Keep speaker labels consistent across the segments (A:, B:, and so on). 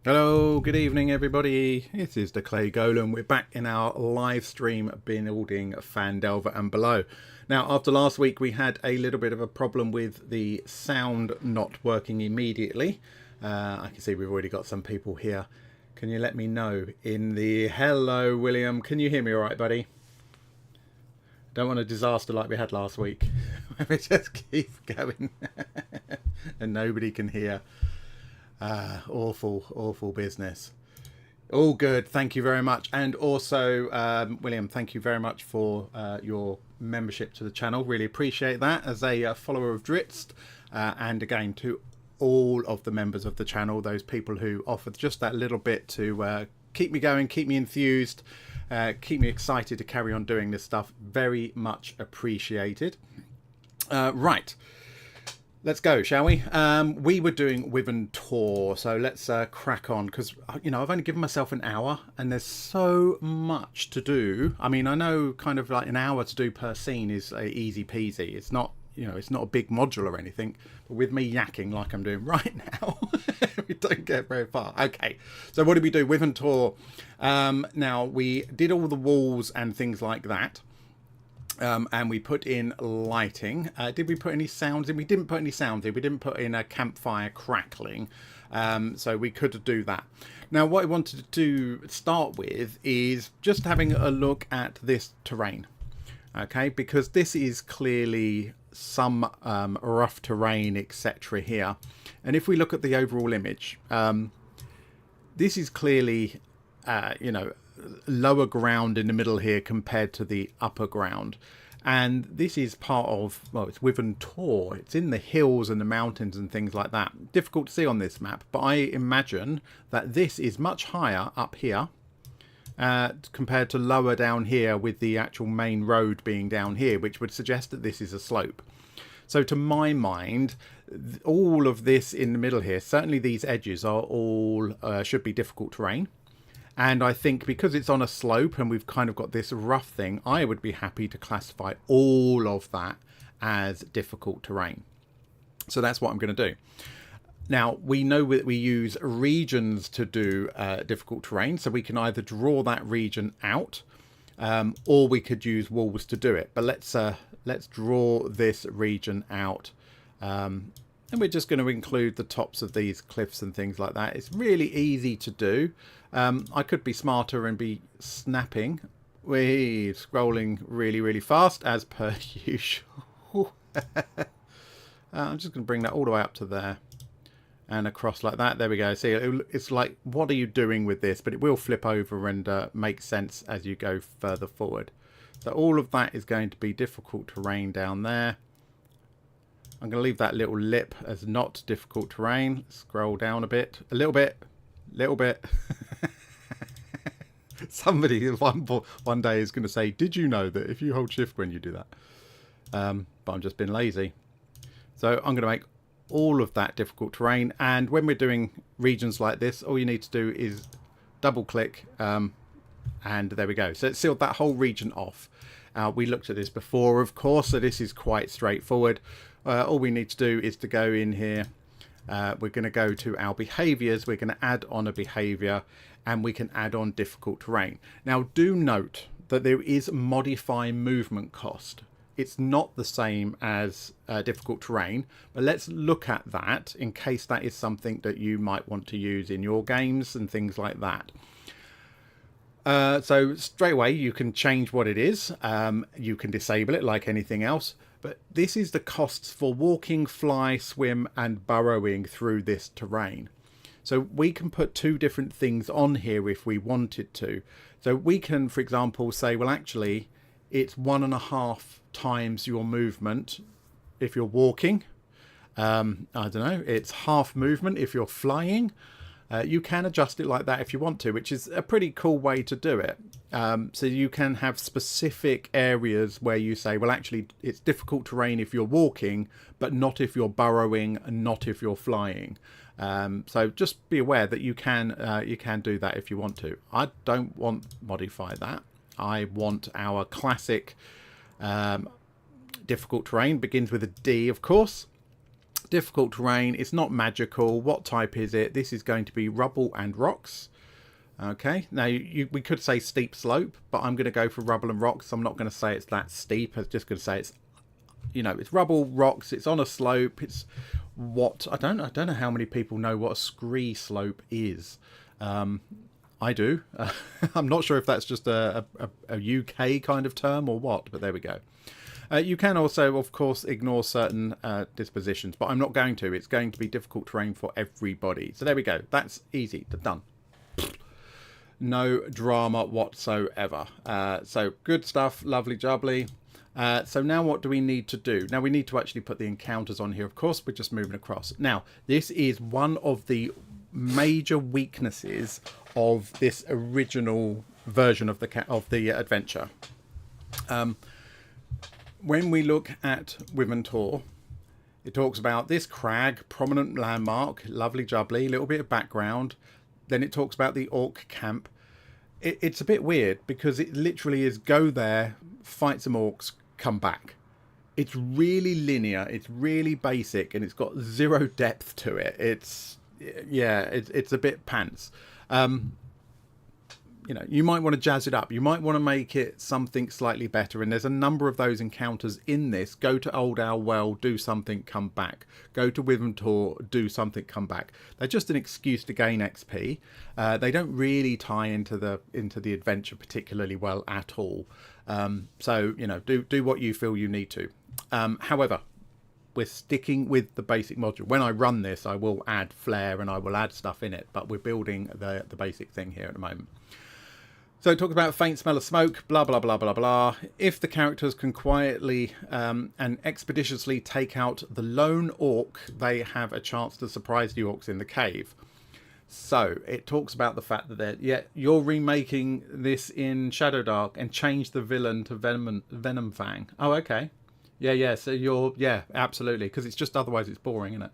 A: Hello, good evening everybody. This is the Clay Golem. We're back in our live stream building Phandelver and below. Now, after last week we had a little bit of a problem with the sound not working immediately. I can see we've already got some people here. Can you let me know in the... Hello William, can you hear me all right, buddy? Don't want a disaster like we had last week. We just keep going and nobody can hear. Awful business. All good, thank you very much. And also William, thank you very much for your membership to the channel. Really appreciate that as a follower of Dritz, and again to all of the members of the channel, those people who offered just that little bit to keep me going, keep me enthused, keep me excited to carry on doing this stuff. Very much appreciated. Right, let's go, shall we? We were doing Wyvern Tor, so let's crack on, because, you know, I've only given myself an hour and there's so much to do. I mean, I know kind of like an hour to do per scene is easy peasy. It's not, you know, it's not a big module or anything, but with me yakking like I'm doing right now, we don't get very far. Okay, so what did we do? Wyvern Tor. Now, we did all the walls and things like that. And we put in lighting. Did we put any sounds in? We didn't put any sounds in. We didn't put in a campfire crackling. So we could do that. Now, what I wanted to start with is just having a look at this terrain. Okay, because this is clearly some rough terrain, etc. here. And if we look at the overall image, this is clearly, you know, lower ground in the middle here compared to the upper ground, and this is part of, well, it's Wyvern Tor. It's in the hills and the mountains and things like that. Difficult to see on this map, but I imagine that this is much higher up here compared to lower down here, with the actual main road being down here, which would suggest that this is a slope. So to my mind, all of this in the middle here, certainly these edges are all should be difficult terrain. And I think because it's on a slope and we've kind of got this rough thing, I would be happy to classify all of that as difficult terrain. So that's what I'm going to do. Now, we know that we use regions to do difficult terrain. So we can either draw that region out, or we could use walls to do it. But let's draw this region out. And we're just going to include the tops of these cliffs and things like that. It's really easy to do. I could be smarter and be snapping. We're scrolling really fast as per usual. I'm just going to bring that all the way up to there and across like that. There we go. See, it's like, what are you doing with this? But it will flip over and make sense as you go further forward. So all of that is going to be difficult terrain down there. I'm going to leave that little lip as not difficult terrain. Scroll down a bit, a little bit. Somebody one day is going to say, did you know that if you hold shift when you do that? But I'm just being lazy. So I'm going to make all of that difficult terrain. And when we're doing regions like this, all you need to do is double click. And there we go. So it sealed that whole region off. We looked at this before, of course, so this is quite straightforward. All we need to do is to go in here. We're going to go to our behaviors. We're going to add on a behavior, and we can add on difficult terrain. Now, do note that there is modify movement cost. It's not the same as difficult terrain, but let's look at that in case that is something that you might want to use in your games and things like that. So straight away you can change what it is. You can disable it like anything else, but this is the costs for walking, fly, swim and burrowing through this terrain. So we can put two different things on here if we wanted to. So we can, for example, say, well, actually it's 1.5 times your movement if you're walking. I don't know, it's half movement if you're flying. You can adjust it like that if you want to, which is a pretty cool way to do it. So you can have specific areas where you say, well, actually, it's difficult terrain if you're walking, but not if you're burrowing and not if you're flying. So just be aware that you can do that if you want to. I don't want modify that. I want our classic difficult terrain. Begins with a D, of course. Difficult terrain. It's not magical. What type is it? This is going to be rubble and rocks. Okay, now we could say steep slope, but I'm going to go for rubble and rocks. I'm not going to say it's that steep. I'm just going to say it's, you know, it's rubble, rocks. It's on a slope. It's what I don't know how many people know what a scree slope is. I do. I'm not sure if that's just a UK kind of term or what, but there we go. You can also, of course, ignore certain dispositions, but I'm not going to. It's going to be difficult terrain for everybody. So there we go. That's easy. Done. No drama whatsoever. So good stuff. Lovely jubbly. So now what do we need to do? Now we need to actually put the encounters on here. Of course, we're just moving across. Now, this is one of the major weaknesses of this original version of the adventure. When we look at Wyvern Tor, it talks about this crag, prominent landmark, lovely jubbly, little bit of background. Then it talks about the orc camp. It's a bit weird because it literally is go there, fight some orcs, come back. It's really linear, it's really basic, and it's got zero depth to it. It's a bit pants. You know, you might want to jazz it up. You might want to make it something slightly better. And there's a number of those encounters in this. Go to Old Owl Well, do something, come back. Go to Wyvern Tor, do something, come back. They're just an excuse to gain XP. They don't really tie into the adventure particularly well at all. So, you know, do what you feel you need to. However, we're sticking with the basic module. When I run this, I will add flair and I will add stuff in it, but we're building the basic thing here at the moment. So it talks about faint smell of smoke, blah, blah, blah, blah, blah. If the characters can quietly and expeditiously take out the lone orc, they have a chance to surprise the orcs in the cave. So it talks about the fact that you're remaking this in Shadowdark and change the villain to Venom Fang. Oh, okay. Yeah. So absolutely. Because it's just, otherwise it's boring, isn't it?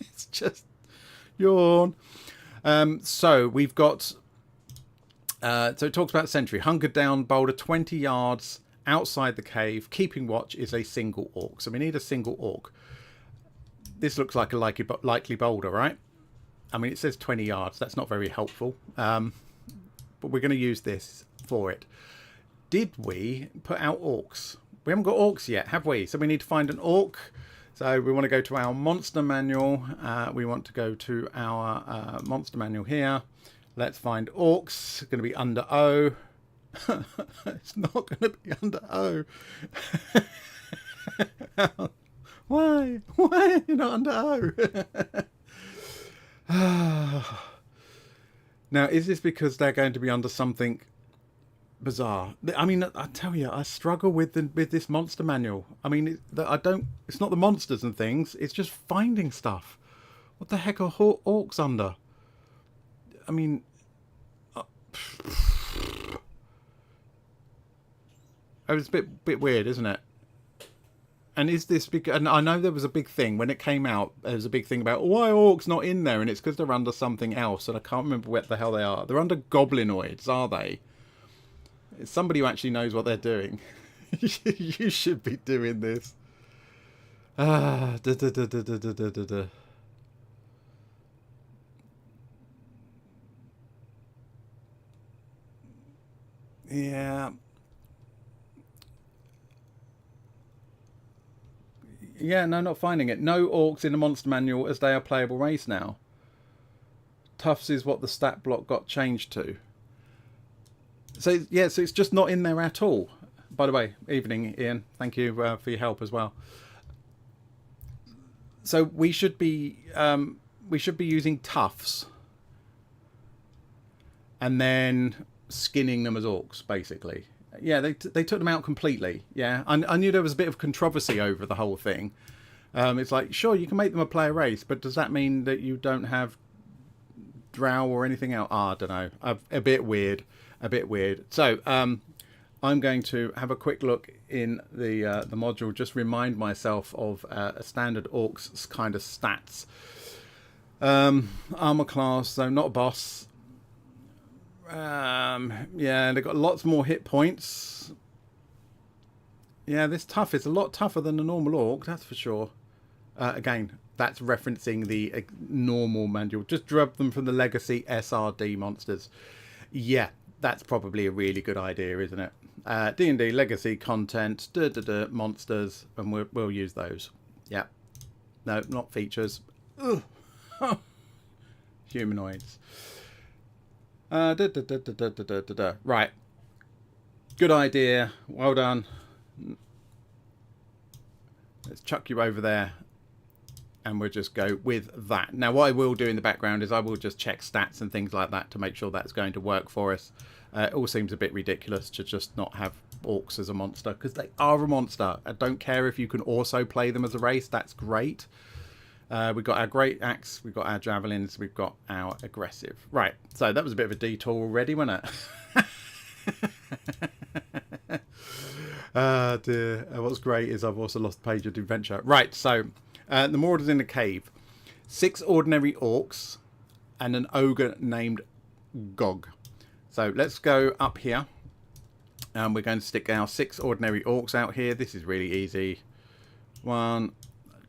A: It's just yawn. So we've got... so it talks about sentry. Hunkered down boulder 20 yards outside the cave. Keeping watch is a single orc. So we need a single orc. This looks like a likely boulder, right? I mean, it says 20 yards. That's not very helpful. But we're going to use this for it. Did we put out orcs? We haven't got orcs yet, have we? So we need to find an orc. So we want to go to our monster manual. We want to go to our monster manual here. Let's find orcs. It's going to be under O. It's not going to be under O. Why? Why are you not under O? Now, is this because they're going to be under something bizarre? I mean, I tell you, I struggle with this monster manual. I mean, it's not the monsters and things. It's just finding stuff. What the heck are orcs under? I mean, it's a bit weird, isn't it? And is this because? And I know there was a big thing when it came out. There was a big thing about why are orcs not in there, and it's because they're under something else, and I can't remember what the hell they are. They're under goblinoids, are they? It's somebody who actually knows what they're doing. You should be doing this. Yeah. Yeah, no, not finding it. No orcs in the monster manual as they are playable race now. Toughs is what the stat block got changed to. So, yeah, so it's just not in there at all. By the way, evening, Ian. Thank you for your help as well. So we should be using toughs. And then skinning them as orcs, basically. Yeah, they took them out completely. Yeah, I knew there was a bit of controversy over the whole thing. It's like, sure, you can make them a player race, but does that mean that you don't have drow or anything else? I don't know. A bit weird. So I'm going to have a quick look in the module, just remind myself of a standard orcs kind of stats. Armor class, so not a boss. Yeah, they've got lots more hit points. Yeah, this tough is a lot tougher than the normal orc, that's for sure. Again, that's referencing the normal manual. Just drop them from the legacy SRD monsters. Yeah, that's probably a really good idea, isn't it? D&D legacy content, monsters, and we'll use those. Yeah. No, not features. Ugh. Humanoids. Right. Good idea. Well done. Let's chuck you over there. And we'll just go with that. Now, what I will do in the background is I will just check stats and things like that to make sure that's going to work for us. It all seems a bit ridiculous to just not have orcs as a monster, because they are a monster. I don't care if you can also play them as a race. That's great. We've got our great axe, we've got our javelins, we've got our aggressive. Right, so that was a bit of a detour already, wasn't it? Ah, dear. What's great is I've also lost the page of the adventure. Right, so the Marauders in the cave. 6 ordinary orcs and an ogre named Gog. So let's go up here. And we're going to stick our 6 ordinary orcs out here. This is really easy. 1,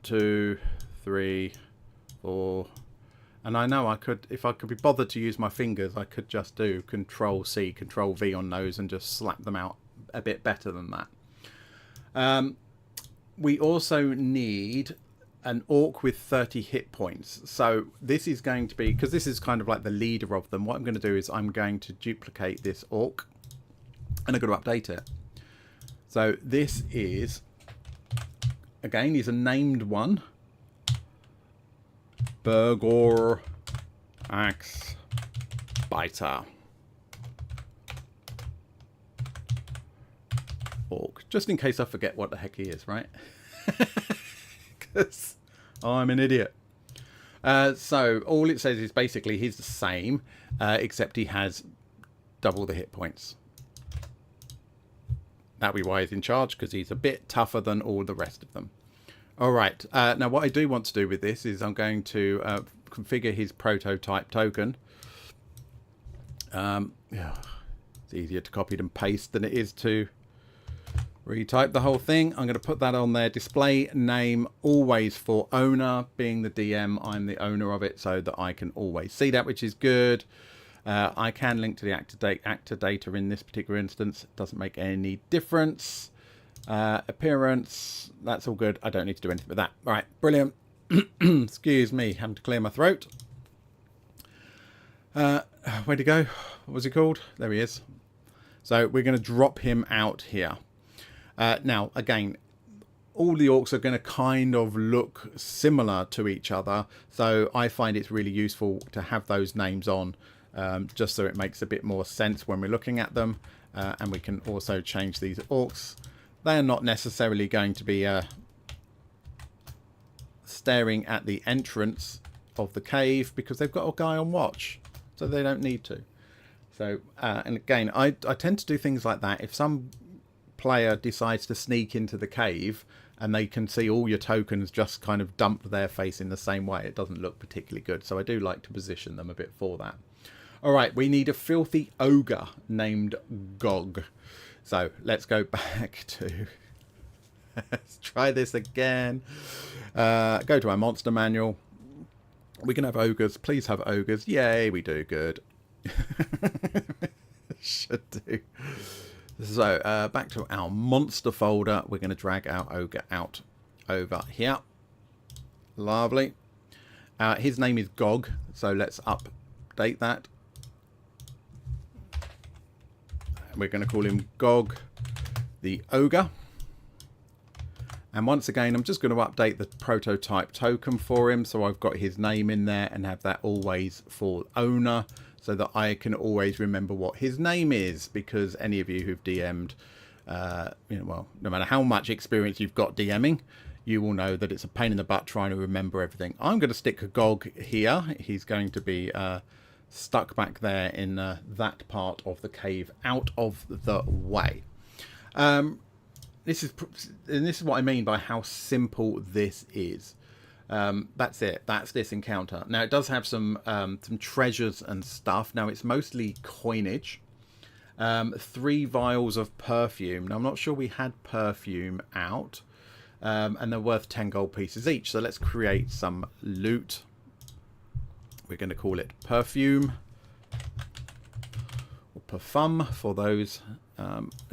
A: 2, 3, 4. And I know I could, if I could be bothered to use my fingers, I could just do Control C, Control V on those and just slap them out a bit better than that. We also need an orc with 30 hit points. So this is going to be, because this is kind of like the leader of them, what I'm going to do is I'm going to duplicate this orc and I'm going to update it. So this is, again, he's a named one. Burgor Axe Biter Orc. Just in case I forget what the heck he is, right? Because I'm an idiot. So all it says is basically he's the same, except he has double the hit points. That'll be why he's in charge, because he's a bit tougher than all the rest of them. All right. Now, what I do want to do with this is I'm going to configure his prototype token. It's easier to copy and paste than it is to retype the whole thing. I'm going to put that on there. Display name always for owner. Being the DM, I'm the owner of it, so that I can always see that, which is good. I can link to the actor data in this particular instance. It doesn't make any difference. Appearance, that's all good. I don't need to do anything with that. All right, brilliant. Excuse me, having to clear my throat. Where'd he go? What was he called? There he is. So we're going to drop him out here. Now, again, all the orcs are going to kind of look similar to each other. So I find it's really useful to have those names on, just so it makes a bit more sense when we're looking at them. And we can also change these orcs. They're not necessarily going to be staring at the entrance of the cave because they've got a guy on watch, so they don't need to. So, and again, I tend to do things like that. If some player decides to sneak into the cave and they can see all your tokens just kind of dump their face in the same way, it doesn't look particularly good. So I do like to position them a bit for that. All right, we need a filthy ogre named Gog. So let's go back to, let's try this again. Go to our monster manual. We can have ogres. Please have ogres. Yay, we do. Good. Should do. So back to our monster folder. We're going to drag our ogre out over here. Lovely. His name is Gog. So let's update that. We're going to call him Gog the Ogre. And once again, I'm just going to update the prototype token for him. So I've got his name in there and have that always for owner, so that I can always remember what his name is. Because any of you who've DM'd, well, no matter how much experience you've got DMing, you will know that it's a pain in the butt trying to remember everything. I'm going to stick a Gog here. He's going to be stuck back there in that part of the cave, out of the way. This is what I mean by how simple this is. That's it. That's this encounter. Now it does have some treasures and stuff. Now it's mostly coinage. 3 vials of perfume. Now I'm not sure we had perfume out. and they're worth 10 gold pieces each. So let's create some loot. We're going to call it perfume, or parfum for those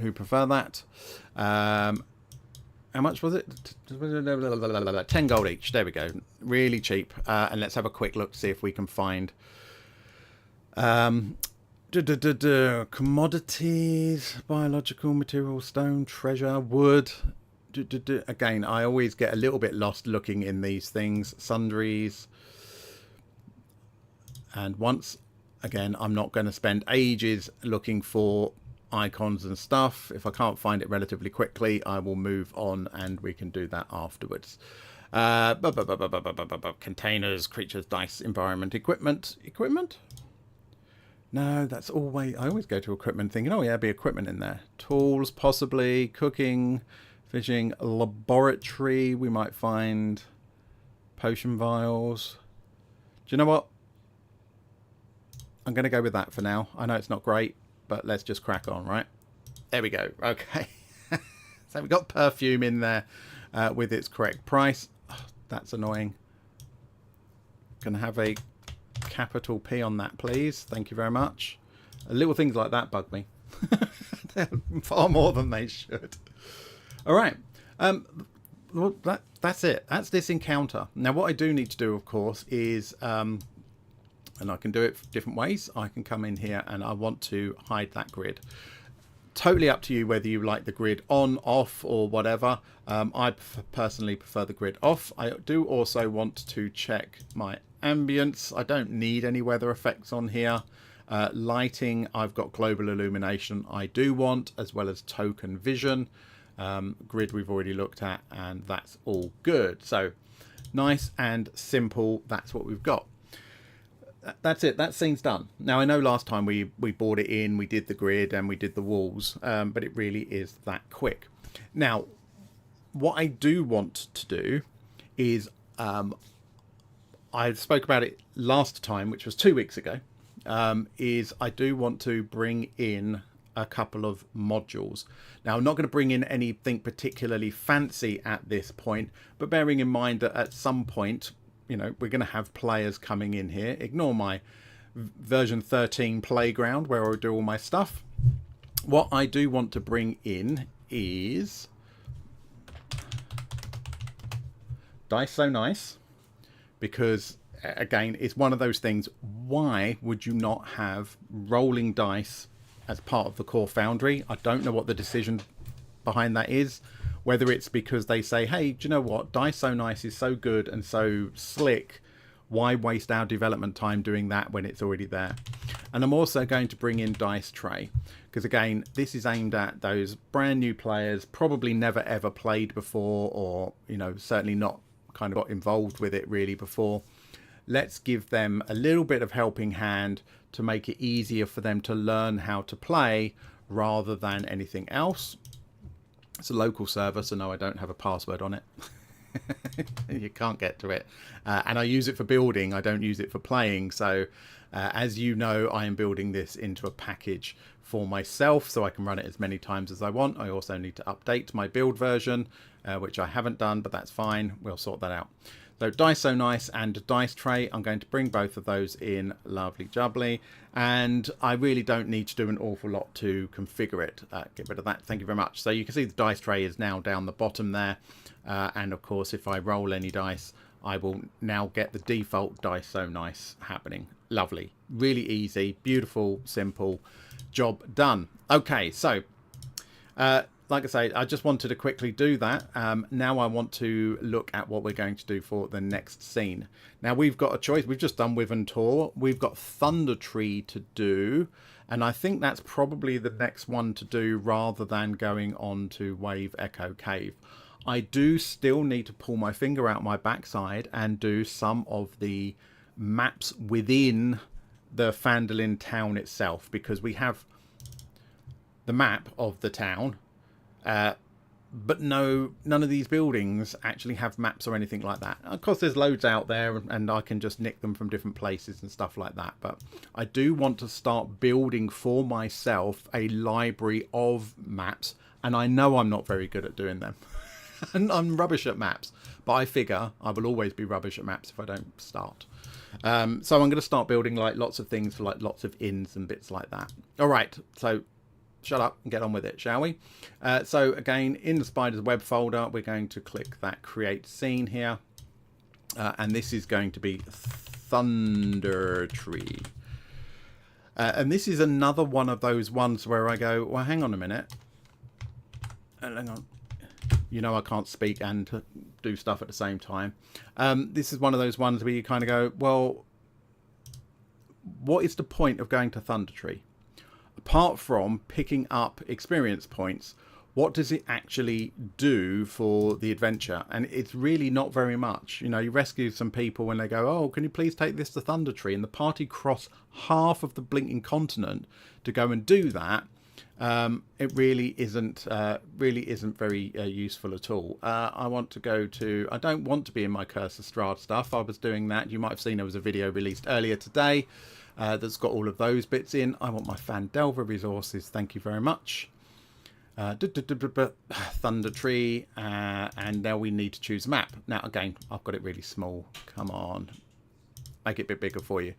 A: who prefer that. How much was it? 10 gold each. There we go. Really cheap. And let's have a quick look to see if we can find commodities, biological material, stone, treasure, wood. Again, I always get a little bit lost looking in these things. Sundries. And once again, I'm not going to spend ages looking for icons and stuff. If I can't find it relatively quickly, I will move on and we can do that afterwards. Containers, creatures, dice, environment, equipment. No, that's always, I always go to equipment thinking, oh yeah, there'll be equipment in there. Tools, possibly. Cooking, fishing, laboratory. We might find potion vials. Do you know what? I'm going to go with that for now. I know it's not great, but let's just crack on, right? There we go. Okay. So we've got perfume in there with its correct price. Oh, that's annoying. Can I have a capital P on that, please? Thank you very much. Little things like that bug me. They're far more than they should. All right. Well, that's it. That's this encounter. Now, what I do need to do, of course, is... and I can do it different ways. I can come in here and I want to hide that grid. Totally up to you whether you like the grid on, off, or whatever. I personally prefer the grid off. I do also want to check my ambience. I don't need any weather effects on here. Lighting, I've got global illumination I do want, as well as token vision. Grid we've already looked at, and that's all good. So nice and simple. That's what we've got. That's it. That scene's done. Now, I know last time we brought it in, we did the grid and we did the walls, but it really is that quick. Now, what I do want to do is, I spoke about it last time, which was 2 weeks ago, is I do want to bring in a couple of modules. Now, I'm not going to bring in anything particularly fancy at this point, but bearing in mind that at some point, you know, we're going to have players coming in here. Ignore my version 13 playground where I do all my stuff. What I do want to bring in is Dice So Nice, because again, it's one of those things. Why would you not have rolling dice as part of the core Foundry? I don't know what the decision behind that is. Whether it's because they say, hey, do you know what? Dice So Nice is so good and so slick. Why waste our development time doing that when it's already there? And I'm also going to bring in Dice Tray. Because again, this is aimed at those brand new players, probably never ever played before, or, you know, certainly not kind of got involved with it really before. Let's give them a little bit of helping hand to make it easier for them to learn how to play rather than anything else. It's a local server, so no, I don't have a password on it. You can't get to it. And I use it for building. I don't use it for playing. So as you know, I am building this into a package for myself so I can run it as many times as I want. I also need to update my build version, which I haven't done, but that's fine. We'll sort that out. So Dice So Nice and Dice Tray, I'm going to bring both of those in. Lovely jubbly. And I really don't need to do an awful lot to configure it. Get rid of that. Thank you very much. So you can see the Dice Tray is now down the bottom there. And of course, if I roll any dice, I will now get the default Dice So Nice happening. Lovely. Really easy. Beautiful. Simple. Job done. Okay, so... like I say, I just wanted to quickly do that. Now I want to look at what we're going to do for the next scene. Now we've got a choice. We've just done Wyvern Tor. We've got Thunder Tree to do. And I think that's probably the next one to do rather than going on to Wave Echo Cave. I do still need to pull my finger out my backside and do some of the maps within the Phandelver town itself. Because we have the map of the town. But no, none of these buildings actually have maps or anything like that. Of course, there's loads out there and I can just nick them from different places and stuff like that. But I do want to start building for myself a library of maps. And I know I'm not very good at doing them. And I'm rubbish at maps, but I figure I will always be rubbish at maps if I don't start. So I'm going to start building like lots of things for like lots of inns and bits like that. All right, so shut up and get on with it, shall we? So again, in the spider's web folder, we're going to click that create scene here. And this is going to be Thunder Tree. And this is another one of those ones where I go, well, hang on a minute. Hang on. You know I can't speak and do stuff at the same time. This is one of those ones where you kind of go, well, what is the point of going to Thunder Tree? Apart from picking up experience points, what does it actually do for the adventure? And it's really not very much. You know, you rescue some people when they go, oh, can you please take this to Thunder Tree? And the party cross half of the blinking continent to go and do that. It really isn't very useful at all. I want to go to, I don't want to be in my Curse of Strahd stuff. I was doing that. You might have seen there was a video released earlier today that's got all of those bits in. I want my Phandelver resources. Thank you very much. Thunder Tree, and now we need to choose a map. Now again, I've got it really small. Come on, make it a bit bigger for you.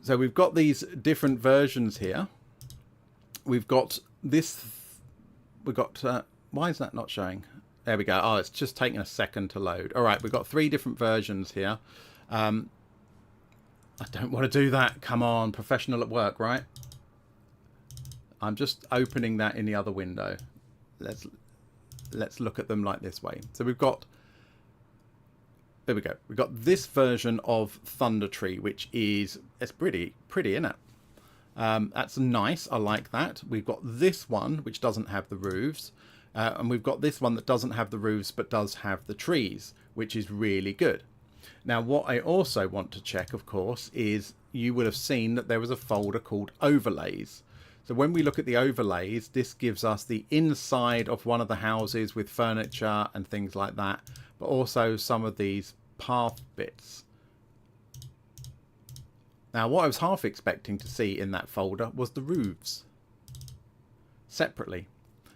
A: So we've got these different versions here. We've got this. We've got. Why is that not showing? There we go. Oh, it's just taking a second to load. All right, we've got 3 different versions here. I don't want to do that. Come on, professional at work, right? I'm just opening that in the other window. Let's look at them like this way. So we've got, there we go. We've got this version of Thunder Tree, which is, it's pretty, isn't it? That's nice. I like that. We've got this one, which doesn't have the roofs. And we've got this one that doesn't have the roofs, but does have the trees, which is really good. Now, what I also want to check, of course, is you would have seen that there was a folder called Overlays. So when we look at the overlays, this gives us the inside of one of the houses with furniture and things like that, but also some of these path bits. Now, what I was half expecting to see in that folder was the roofs separately.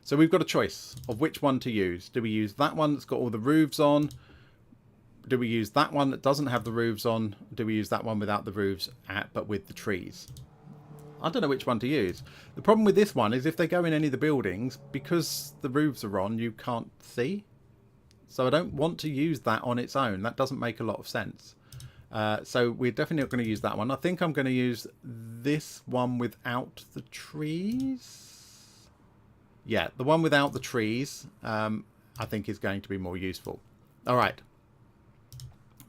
A: So we've got a choice of which one to use. Do we use that one that's got all the roofs on? Do we use that one that doesn't have the roofs on? Do we use that one without the roofs but with the trees? I don't know which one to use. The problem with this one is if they go in any of the buildings, because the roofs are on, you can't see. So I don't want to use that on its own. That doesn't make a lot of sense. So we're definitely not going to use that one. I think I'm going to use this one without the trees. Yeah, the one without the trees, I think is going to be more useful. All right.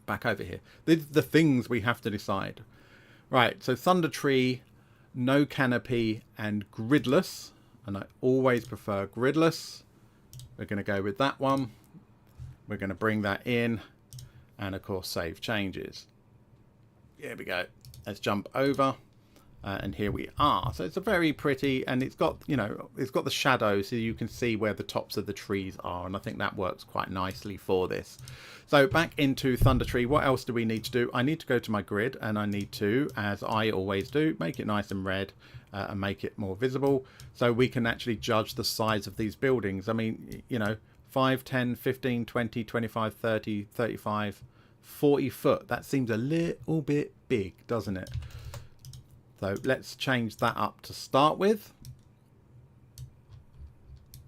A: Back over here. The things we have to decide. Right, so Thunder Tree, no canopy, and gridless. And I always prefer gridless. We're going to go with that one. We're going to bring that in. And of course, save changes. Here we go. Let's jump over. And here we are. So it's a very pretty, and it's got, you know, it's got the shadow so you can see where the tops of the trees are. And I think that works quite nicely for this. So back into Thunder Tree, what else do we need to do? I need to go to my grid, and I need to, as I always do, make it nice and red and make it more visible so we can actually judge the size of these buildings. I mean, you know, 5, 10, 15, 20, 25, 30, 35, 40 foot. That seems a little bit big, doesn't it? So let's change that up to start with.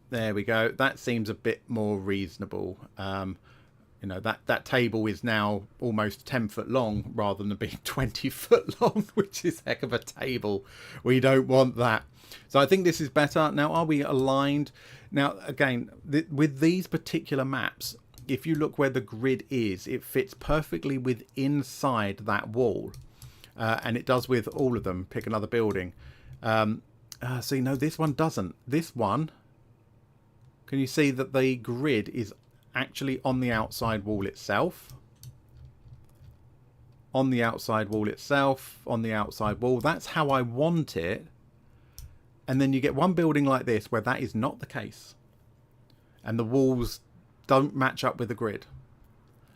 A: There we go. That seems a bit more reasonable. You know, that table is now almost 10 foot long rather than being 20 foot long, which is a heck of a table. We don't want that. So I think this is better. Now, are we aligned? Now, again, with these particular maps, if you look where the grid is, it fits perfectly with inside that wall. And it does with all of them. Pick another building. See, no, this one doesn't. This one, can you see that the grid is actually on the outside wall itself? On the outside wall itself, on the outside wall. That's how I want it. And then you get one building like this where that is not the case. And the walls don't match up with the grid.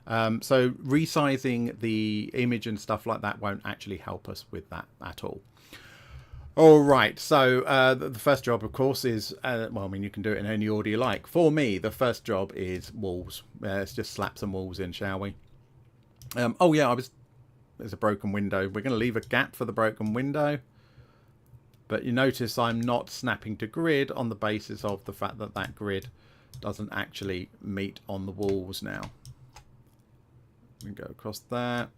A: So resizing the image and stuff like that won't actually help us with that at all. All right, so the first job, of course, is, well, I mean, you can do it in any order you like. For me, the first job is walls. Let's just slap some walls in, shall we? Oh, yeah, there's a broken window. We're going to leave a gap for the broken window. But you notice I'm not snapping to grid on the basis of the fact that that grid doesn't actually meet on the walls now. We can go across that.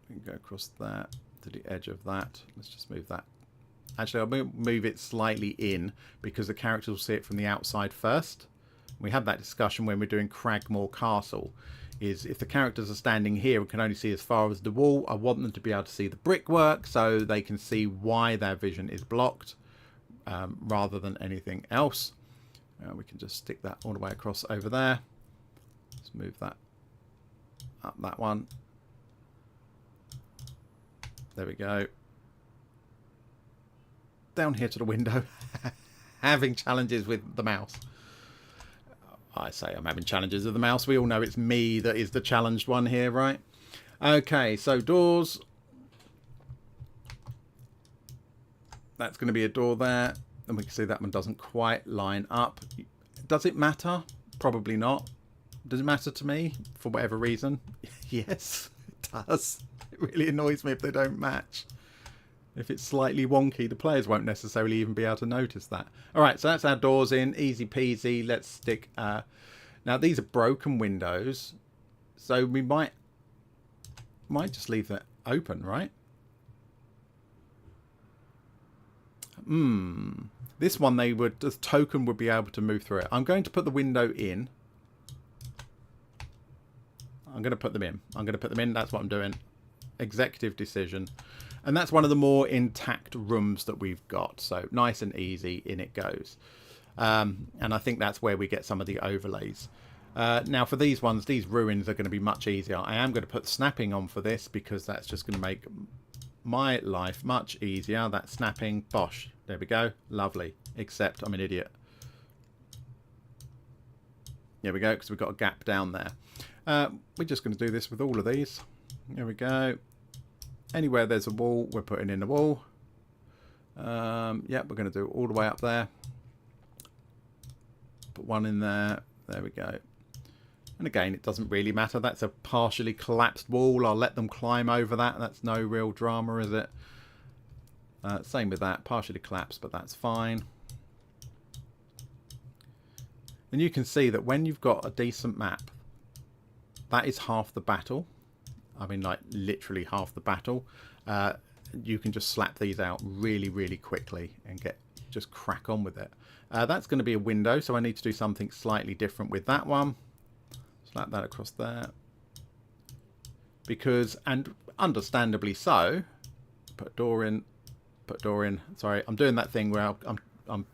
A: We can go across that to the edge of that. Let's just move that. Actually, I'll move it slightly in because the characters will see it from the outside first. We had that discussion when we're doing Cragmore Castle. Is if the characters are standing here and can only see as far as the wall, I want them to be able to see the brickwork so they can see why their vision is blocked rather than anything else. We can just stick that all the way across over there. Let's move that up that one. There we go. Down here to the window. Having challenges with the mouse. I say I'm having challenges with the mouse. We all know it's me that is the challenged one here, right? Okay, so doors. That's going to be a door there. And we can see that one doesn't quite line up. Does it matter? Probably not. Does it matter to me for whatever reason? Yes, it does. It really annoys me if they don't match. If it's slightly wonky, the players won't necessarily even be able to notice that. All right, so that's our doors in. Easy peasy. Let's stick... now, these are broken windows. So we might just leave that open, right? This one, the token would be able to move through it. I'm going to put the window in. I'm going to put them in. I'm going to put them in. That's what I'm doing. Executive decision. And that's one of the more intact rooms that we've got. So nice and easy, in it goes. And I think that's where we get some of the overlays. Now for these ones, these ruins are going to be much easier. I am going to put snapping on for this because that's just going to make my life much easier. That snapping, bosh. There we go. Lovely. Except I'm an idiot. There we go, because we've got a gap down there. We're just going to do this with all of these. There we go. Anywhere there's a wall, we're putting in the wall. Yeah, we're going to do it all the way up there. Put one in there. There we go. And again, it doesn't really matter. That's a partially collapsed wall. I'll let them climb over that. That's no real drama, is it? Same with that. Partially collapsed, but that's fine. And you can see that when you've got a decent map, that is half the battle. I mean, like, literally half the battle. You can just slap these out really, really quickly and just crack on with it. That's going to be a window, so I need to do something slightly different with that one. Slap that across there. Because, and understandably so, put a door in, put a door in. Sorry, I'm doing that thing where I'm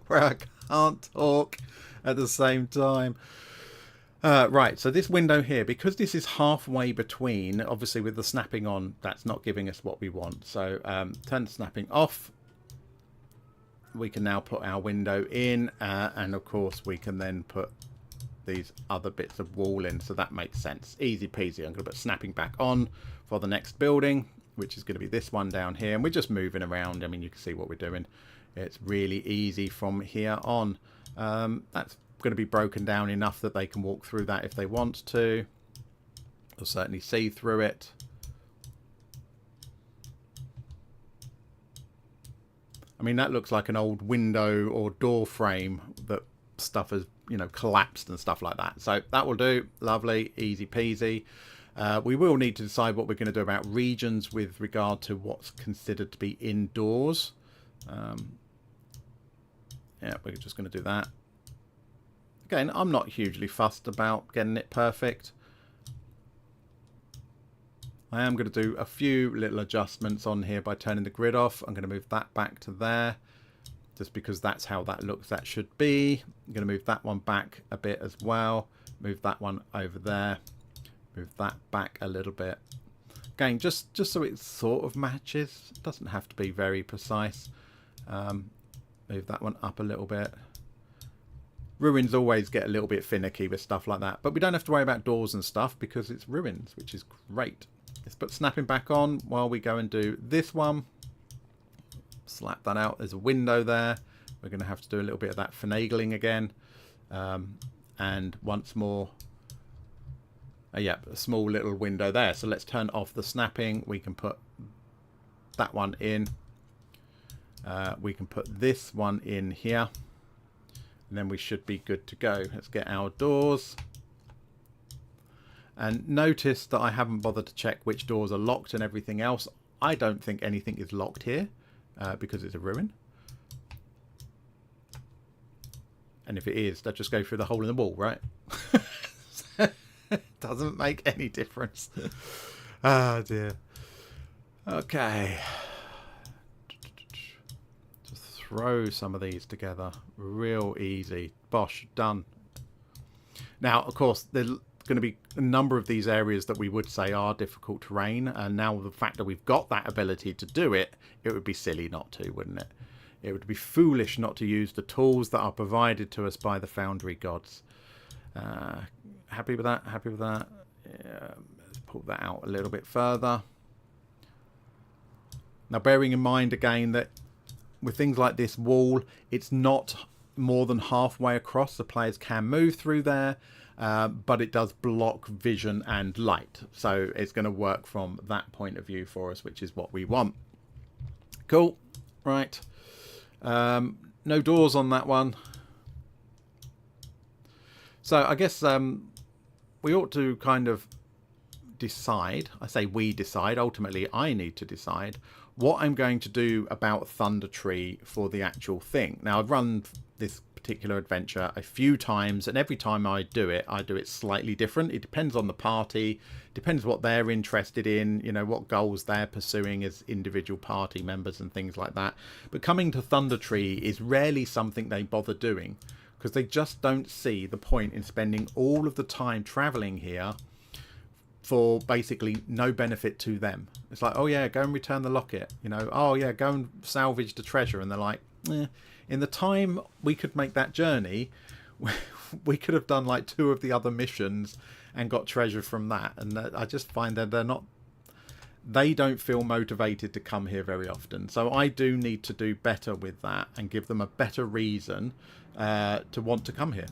A: where I can't talk at the same time. Right, so this window here, because this is halfway between, obviously with the snapping on, that's not giving us what we want. So turn the snapping off. We can now put our window in, and of course we can then put these other bits of wall in, so that makes sense. Easy peasy. I'm going to put snapping back on for the next building, which is going to be this one down here, and we're just moving around. I mean, you can see what we're doing. It's really easy from here on. That's going to be broken down enough that they can walk through that if they want to. They'll certainly see through it. I mean, that looks like an old window or door frame that stuff has, you know, collapsed and stuff like that. So that will do. Lovely, easy peasy. We will need to decide what we're going to do about regions with regard to what's considered to be indoors. Yeah, we're just going to do that. Again, I'm not hugely fussed about getting it perfect. I am going to do a few little adjustments on here by turning the grid off. I'm going to move that back to there, just because that's how that looks. That should be. I'm going to move that one back a bit as well. Move that one over there. Move that back a little bit. Again, just so it sort of matches. It doesn't have to be very precise. Move that one up a little bit. Ruins always get a little bit finicky with stuff like that, but we don't have to worry about doors and stuff because it's ruins, which is great. Let's put snapping back on while we go and do this one. Slap that out. There's a window there. We're going to have to do a little bit of that finagling again. And once more, yeah, a small little window there. So let's turn off the snapping. We can put that one in. We can put this one in here. And then we should be good to go. Let's get our doors. And notice that I haven't bothered to check which doors are locked and everything else. I don't think anything is locked here because it's a ruin. And if it is, they'll just go through the hole in the wall, right? Doesn't make any difference. Oh dear. Okay. Just throw some of these together. Real easy. Bosh, done. Now, of course, there's going to be a number of these areas that we would say are difficult terrain. And now the fact that we've got that ability to do it, it would be silly not to, wouldn't it? It would be foolish not to use the tools that are provided to us by the Foundry gods. Happy with that? Happy with that? Yeah, let's pull that out a little bit further. Now, bearing in mind again that with things like this wall, it's not more than halfway across. The players can move through there, but it does block vision and light. So it's going to work from that point of view for us, which is what we want. Cool. Right. No doors on that one. So I guess we ought to kind of decide. I say we decide. Ultimately, I need to decide what I'm going to do about Thunder Tree for the actual thing. Now, I've run this particular adventure a few times, and every time I do it slightly different. It depends on the party, depends what they're interested in, you know, what goals they're pursuing as individual party members and things like that. But coming to Thunder Tree is rarely something they bother doing, because they just don't see the point in spending all of the time traveling here for basically no benefit to them. It's like, oh yeah, go and return the locket, you know, oh yeah, go and salvage the treasure. And they're like, in the time we could make that journey, we could have done like 2 of the other missions and got treasure from that. And I just find that they don't feel motivated to come here very often. So I do need to do better with that and give them a better reason to want to come here.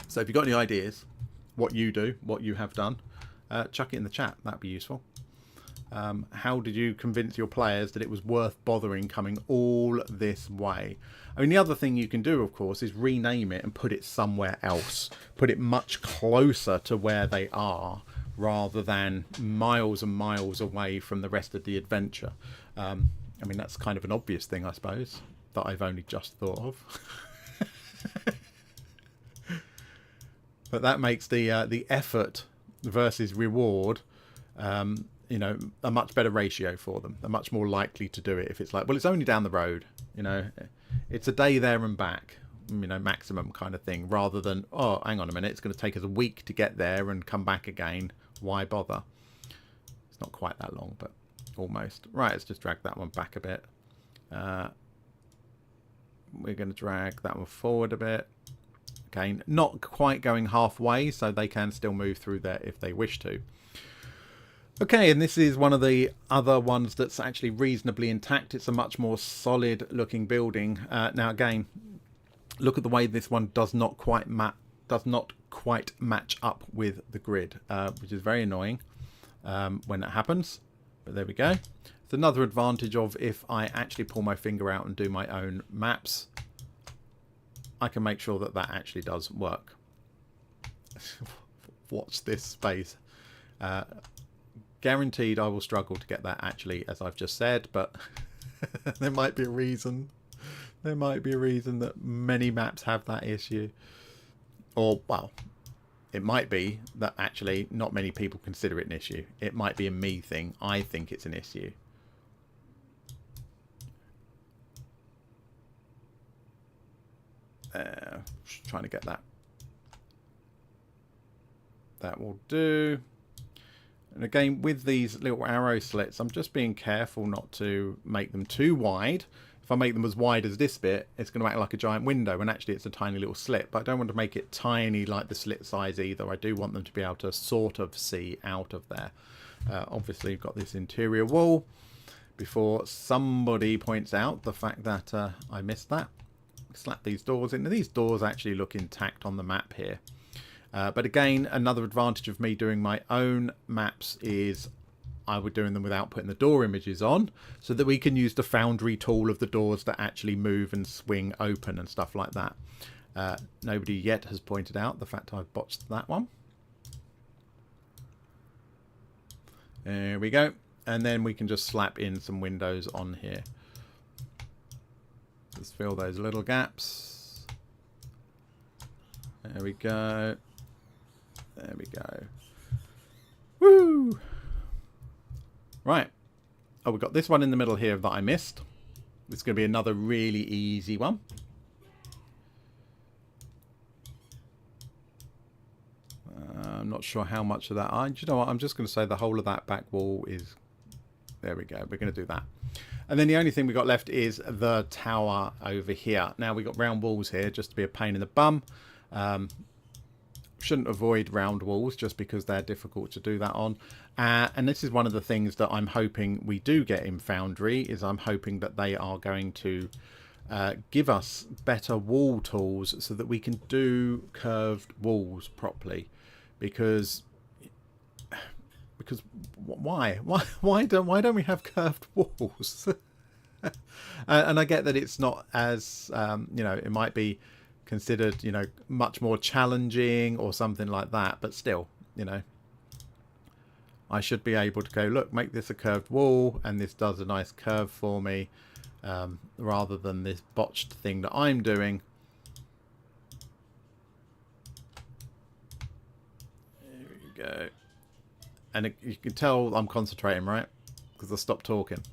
A: So if you've got any ideas, what you do, what you have done, chuck it in the chat. That'd be useful. How did you convince your players that it was worth bothering coming all this way? I mean, the other thing you can do, of course, is rename it and put it somewhere else. Put it much closer to where they are, rather than miles and miles away from the rest of the adventure. I mean, that's kind of an obvious thing, I suppose, that I've only just thought of. But that makes the effort versus reward, you know, a much better ratio for them. They're much more likely to do it if it's like, well, it's only down the road, you know, it's a day there and back, you know, maximum kind of thing, rather than, oh, hang on a minute, it's going to take us a week to get there and come back again. Why bother? It's not quite that long, but almost. Right, let's just drag that one back a bit. We're going to drag that one forward a bit. Okay, not quite going halfway, so they can still move through there if they wish to. Okay, and this is one of the other ones that's actually reasonably intact. It's a much more solid looking building. Now again, look at the way this one does not quite match up with the grid, which is very annoying when it happens. But there we go. It's another advantage of if I actually pull my finger out and do my own maps, I can make sure that that actually does work. Watch this space. Guaranteed I will struggle to get that actually, as I've just said, but there might be a reason. There might be a reason that many maps have that issue. Or, well, it might be that actually not many people consider it an issue. It might be a me thing. I think it's an issue. Just trying to get that. That will do. And again, with these little arrow slits, I'm just being careful not to make them too wide. If I make them as wide as this bit, it's going to act like a giant window, and actually it's a tiny little slit. But I don't want to make it tiny like the slit size either. I do want them to be able to sort of see out of there. Obviously, you've got this interior wall. Before somebody points out the fact that I missed that, slap these doors in. These doors actually look intact on the map here. But again, another advantage of me doing my own maps is I would doing them without putting the door images on, so that we can use the Foundry tool of the doors that actually move and swing open and stuff like that. Nobody yet has pointed out the fact I've botched that one. There we go. And then we can just slap in some windows on here. Just fill those little gaps. There we go. There we go. Woo! Right. Oh, we've got this one in the middle here that I missed. It's going to be another really easy one. I'm not sure how much of that. Do you know what? I'm just going to say the whole of that back wall is... There we go. We're going to do that. And then the only thing we got left is the tower over here. Now, we've got round walls here just to be a pain in the bum. Shouldn't avoid round walls just because they're difficult to do that on. And this is one of the things that I'm hoping we do get in Foundry, is I'm hoping that they are going to give us better wall tools so that we can do curved walls properly. Because why don't we have curved walls? And I get that it's not as you know, it might be considered, you know, much more challenging or something like that, but still, you know, I should be able to go, look, make this a curved wall and this does a nice curve for me, rather than this botched thing that I'm doing. There we go. And you can tell I'm concentrating, right? Because I stopped talking.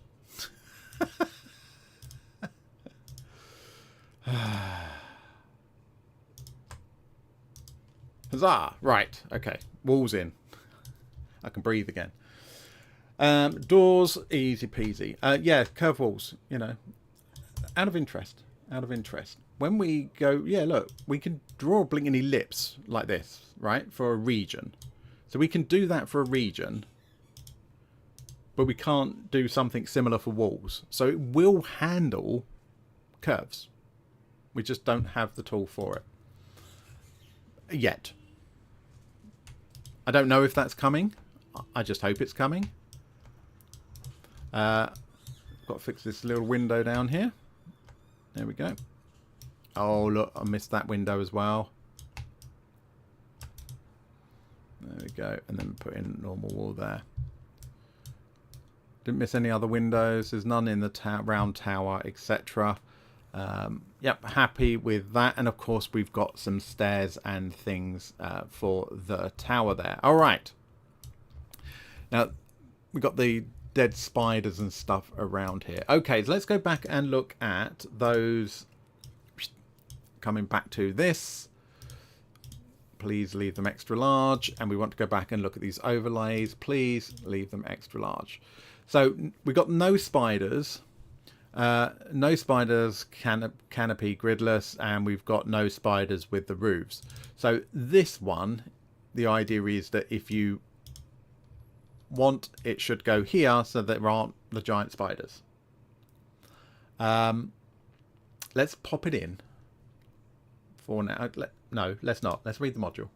A: Huzzah! Right, okay. Walls in. I can breathe again. Doors, easy peasy. Yeah, curved walls, you know. Out of interest. Out of interest. When we go... Yeah, look. We can draw a blinking ellipse like this, right? For a region. So we can do that for a region. But we can't do something similar for walls. So it will handle curves. We just don't have the tool for it. Yet. I don't know if that's coming. I just hope it's coming. Got to fix this little window down here. There we go. Oh, look, I missed that window as well. There we go. And then put in normal wall there. Didn't miss any other windows. There's none in the round tower, etc. Yep, happy with that. And of course, we've got some stairs and things for the tower there. All right. Now, we've got the dead spiders and stuff around here. Okay, so let's go back and look at those. Coming back to this. Please leave them extra large. And we want to go back and look at these overlays. Please leave them extra large. So we've got no spiders. No spiders, canopy gridless, and we've got no spiders with the roofs. So this one, the idea is that if you want, it should go here so that there aren't the giant spiders. Let's pop it in for now. No, let's not. Let's read the module.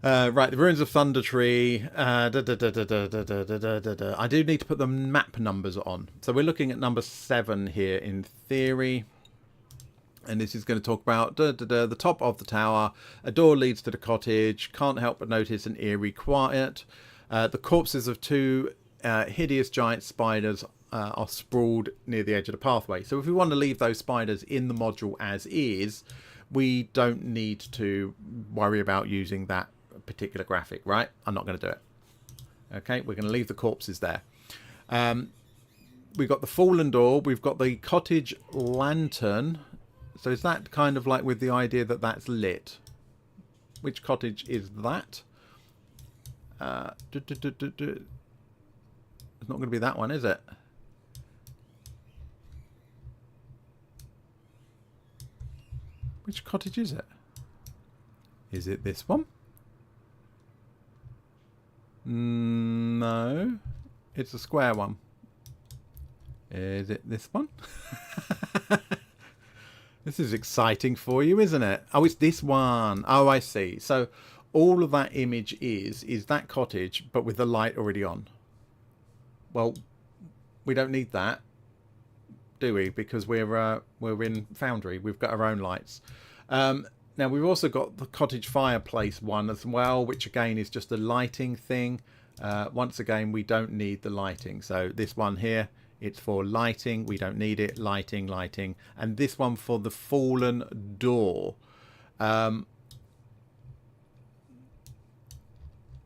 A: Right, the Ruins of Thunder Tree. I do need to put the map numbers on. So we're looking at number 7 here in theory. And this is going to talk about the top of the tower. A door leads to the cottage. Can't help but notice an eerie quiet. The corpses of 2 hideous giant spiders are sprawled near the edge of the pathway. So if we want to leave those spiders in the module as is, we don't need to worry about using that particular graphic, right? I'm not going to do it. Okay, we're going to leave the corpses there. We've got the fallen door. We've got the cottage lantern. So is that kind of like with the idea that that's lit? Which cottage is that? It's not going to be that one, is it? Which cottage is it? Is it this one? No, it's a square one. Is it this one? This is exciting for you, isn't it? Oh, it's this one. Oh, I see. So all of that image is that cottage, but with the light already on. Well, we don't need that, do we? Because we're in Foundry. We've got our own lights. Now we've also got the cottage fireplace one as well, which again is just a lighting thing. Once again, we don't need the lighting. So this one here, it's for lighting. We don't need it. Lighting, lighting. And this one for the fallen door.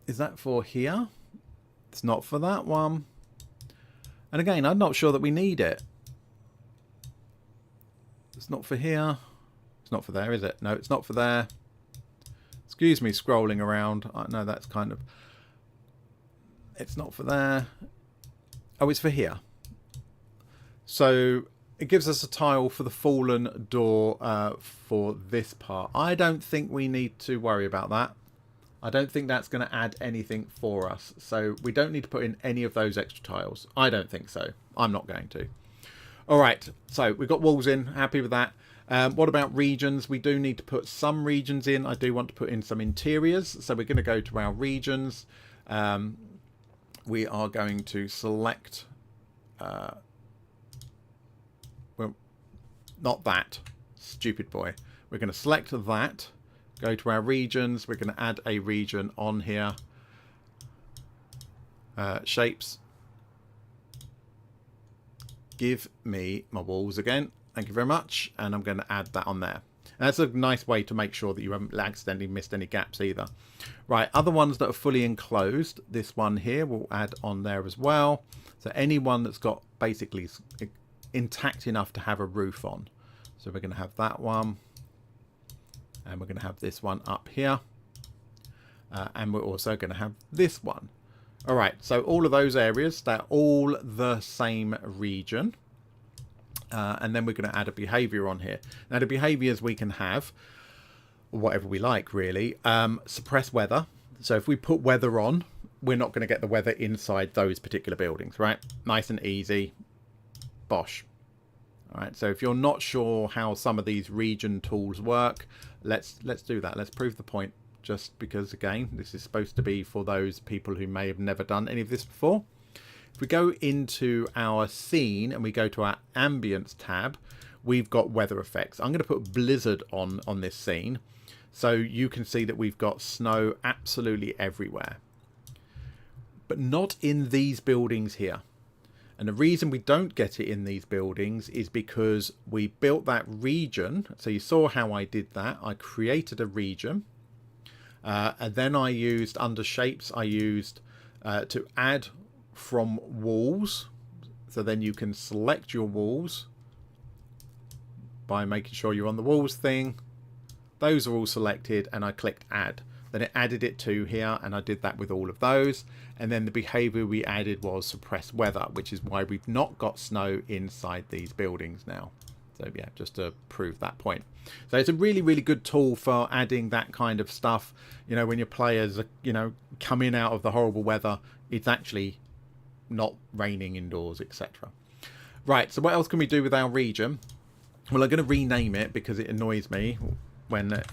A: Is that for here? It's not for that one. And again, I'm not sure that we need it. It's not for here. It's not for there, is it? No, it's not for there. Excuse me scrolling around. I know that's kind of... It's not for there. Oh, it's for here. So it gives us a tile for the fallen door for this part. I don't think we need to worry about that. I don't think that's going to add anything for us. So we don't need to put in any of those extra tiles. I don't think so. I'm not going to. All right. So we've got walls in. Happy with that. What about regions? We do need to put some regions in. I do want to put in some interiors. So we're going to go to our regions. We are going to select... well, not that. Stupid boy. We're going to select that. Go to our regions. We're going to add a region on here. Shapes. Give me my walls again. Thank you very much. And I'm going to add that on there. And that's a nice way to make sure that you haven't accidentally missed any gaps either. Right, other ones that are fully enclosed. This one here we'll add on there as well. So anyone that's got basically intact enough to have a roof on. So we're going to have that one. And we're going to have this one up here. And we're also going to have this one. All right, so all of those areas, they're all the same region. And then we're going to add a behavior on here. Now, the behaviors we can have, whatever we like, really. Suppress weather. So if we put weather on, we're not going to get the weather inside those particular buildings, right? Nice and easy. Bosh. All right, so if you're not sure how some of these region tools work, let's do that. Let's prove the point, just because, again, this is supposed to be for those people who may have never done any of this before. If we go into our scene and we go to our ambience tab, we've got weather effects. I'm going to put blizzard on this scene, so you can see that we've got snow absolutely everywhere. But not in these buildings here. And the reason we don't get it in these buildings is because we built that region. So you saw how I did that. I created a region. And then I used, under shapes, I used to add from walls. So then you can select your walls by making sure you're on the walls thing. Those are all selected and I clicked add. Then it added it to here, and I did that with all of those. And then the behavior we added was suppress weather, which is why we've not got snow inside these buildings now. So yeah, just to prove that point. So it's a really, really good tool for adding that kind of stuff. You know, when your players are, you know, coming out of the horrible weather, it's actually not raining indoors, etc. Right, so what else can we do with our region? Well, I'm going to rename it because it annoys me when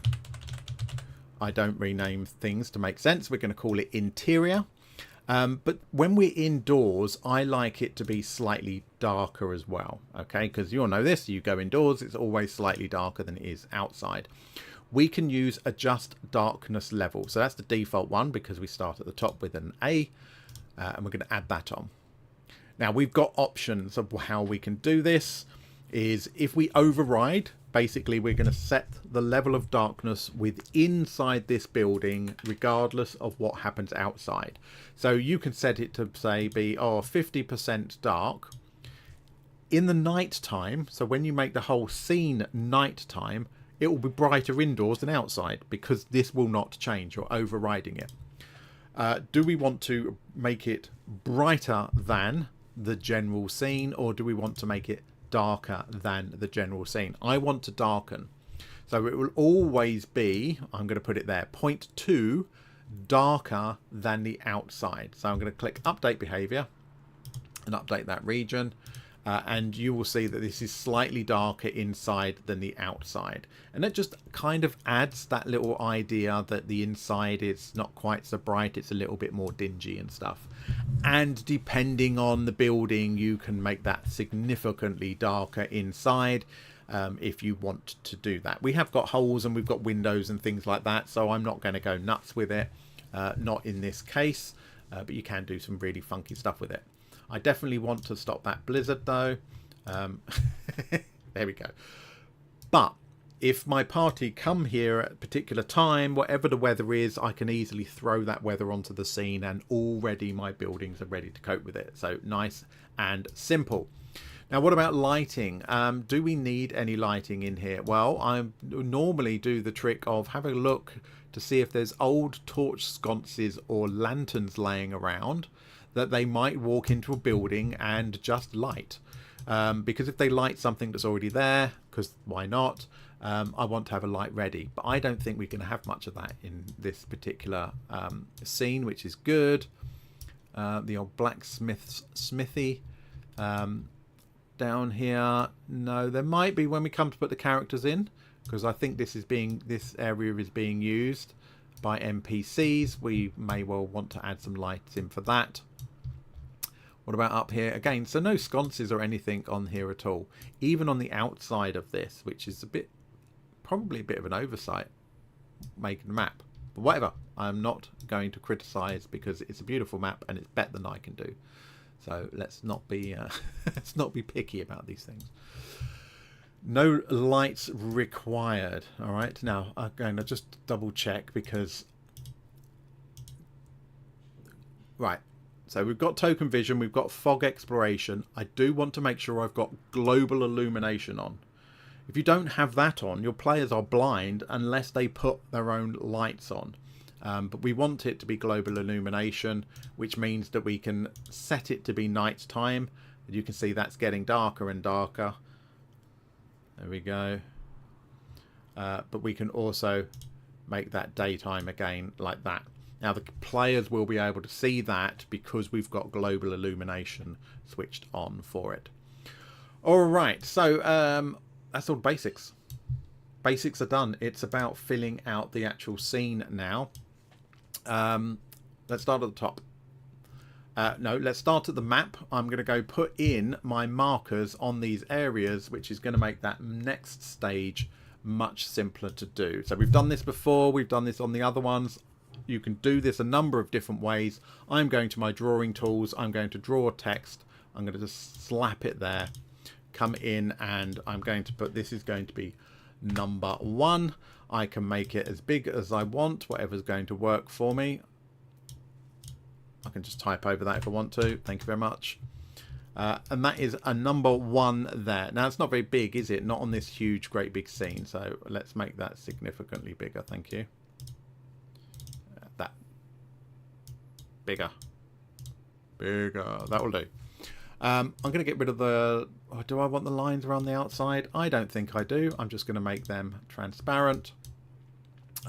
A: I don't rename things to make sense. We're going to call it interior. But when we're indoors, I like it to be slightly darker as well. Okay, because you all know this. You go indoors, it's always slightly darker than it is outside. We can use adjust darkness level. So that's the default one because we start at the top with an A. And we're going to add that on. Now we've got options of how we can do this. Is if we override, basically we're going to set the level of darkness with inside this building regardless of what happens outside. So you can set it to say be 50% dark in the night time. So when you make the whole scene nighttime, it will be brighter indoors than outside because this will not change. You're overriding it. Do we want to make it brighter than the general scene, or do we want to make it darker than the general scene? I want to darken. So it will always be, I'm going to put it there, 0.2 darker than the outside. So I'm going to click update behavior and update that region. And you will see that this is slightly darker inside than the outside. And it just kind of adds that little idea that the inside is not quite so bright. It's a little bit more dingy and stuff. And depending on the building, you can make that significantly darker inside if you want to do that. We have got holes and we've got windows and things like that. So I'm not going to go nuts with it. Not in this case. But you can do some really funky stuff with it. I definitely want to stop that blizzard though. There we go. But if my party come here at a particular time, whatever the weather is, I can easily throw that weather onto the scene and already my buildings are ready to cope with it. So nice and simple. Now, what about lighting? Do we need any lighting in here? Well, I normally do the trick of have a look to see if there's old torch sconces or lanterns laying around that they might walk into a building and just light. Because if they light something that's already there, because why not, I want to have a light ready. But I don't think we can have much of that in this particular scene, which is good. The old blacksmith's smithy down here. No, there might be when we come to put the characters in, because I think this area is being used by NPCs. We may well want to add some lights in for that. What about up here? Again, so no sconces or anything on here at all. Even on the outside of this, which is probably a bit of an oversight making the map. But whatever, I'm not going to criticise because it's a beautiful map and it's better than I can do. So let's not be let's not be picky about these things. No lights required. All right, now again, I'll just double check because right. So we've got token vision, we've got fog exploration. I do want to make sure I've got global illumination on. If you don't have that on, your players are blind unless they put their own lights on. But we want it to be global illumination, which means that we can set it to be night time. You can see that's getting darker and darker. There we go. But we can also make that daytime again like that. Now the players will be able to see that because we've got global illumination switched on for it. All right, so that's all basics. Basics are done. It's about filling out the actual scene now. Let's start at the top. No, let's start at the map. I'm going to go put in my markers on these areas, which is going to make that next stage much simpler to do. So we've done this before. We've done this on the other ones. You can do this a number of different ways. I'm going to my drawing tools. I'm going to draw text. I'm going to just slap it there. Come in and I'm going to put, this is going to be number 1. I can make it as big as I want, whatever's going to work for me. I can just type over that if I want to. Thank you very much. And that is a number 1 there. Now it's not very big, is it? Not on this huge, great big scene. So let's make that significantly bigger. Thank you. That. Bigger. Bigger. That will do. I'm going to get rid of the... Oh, do I want the lines around the outside? I don't think I do. I'm just going to make them transparent.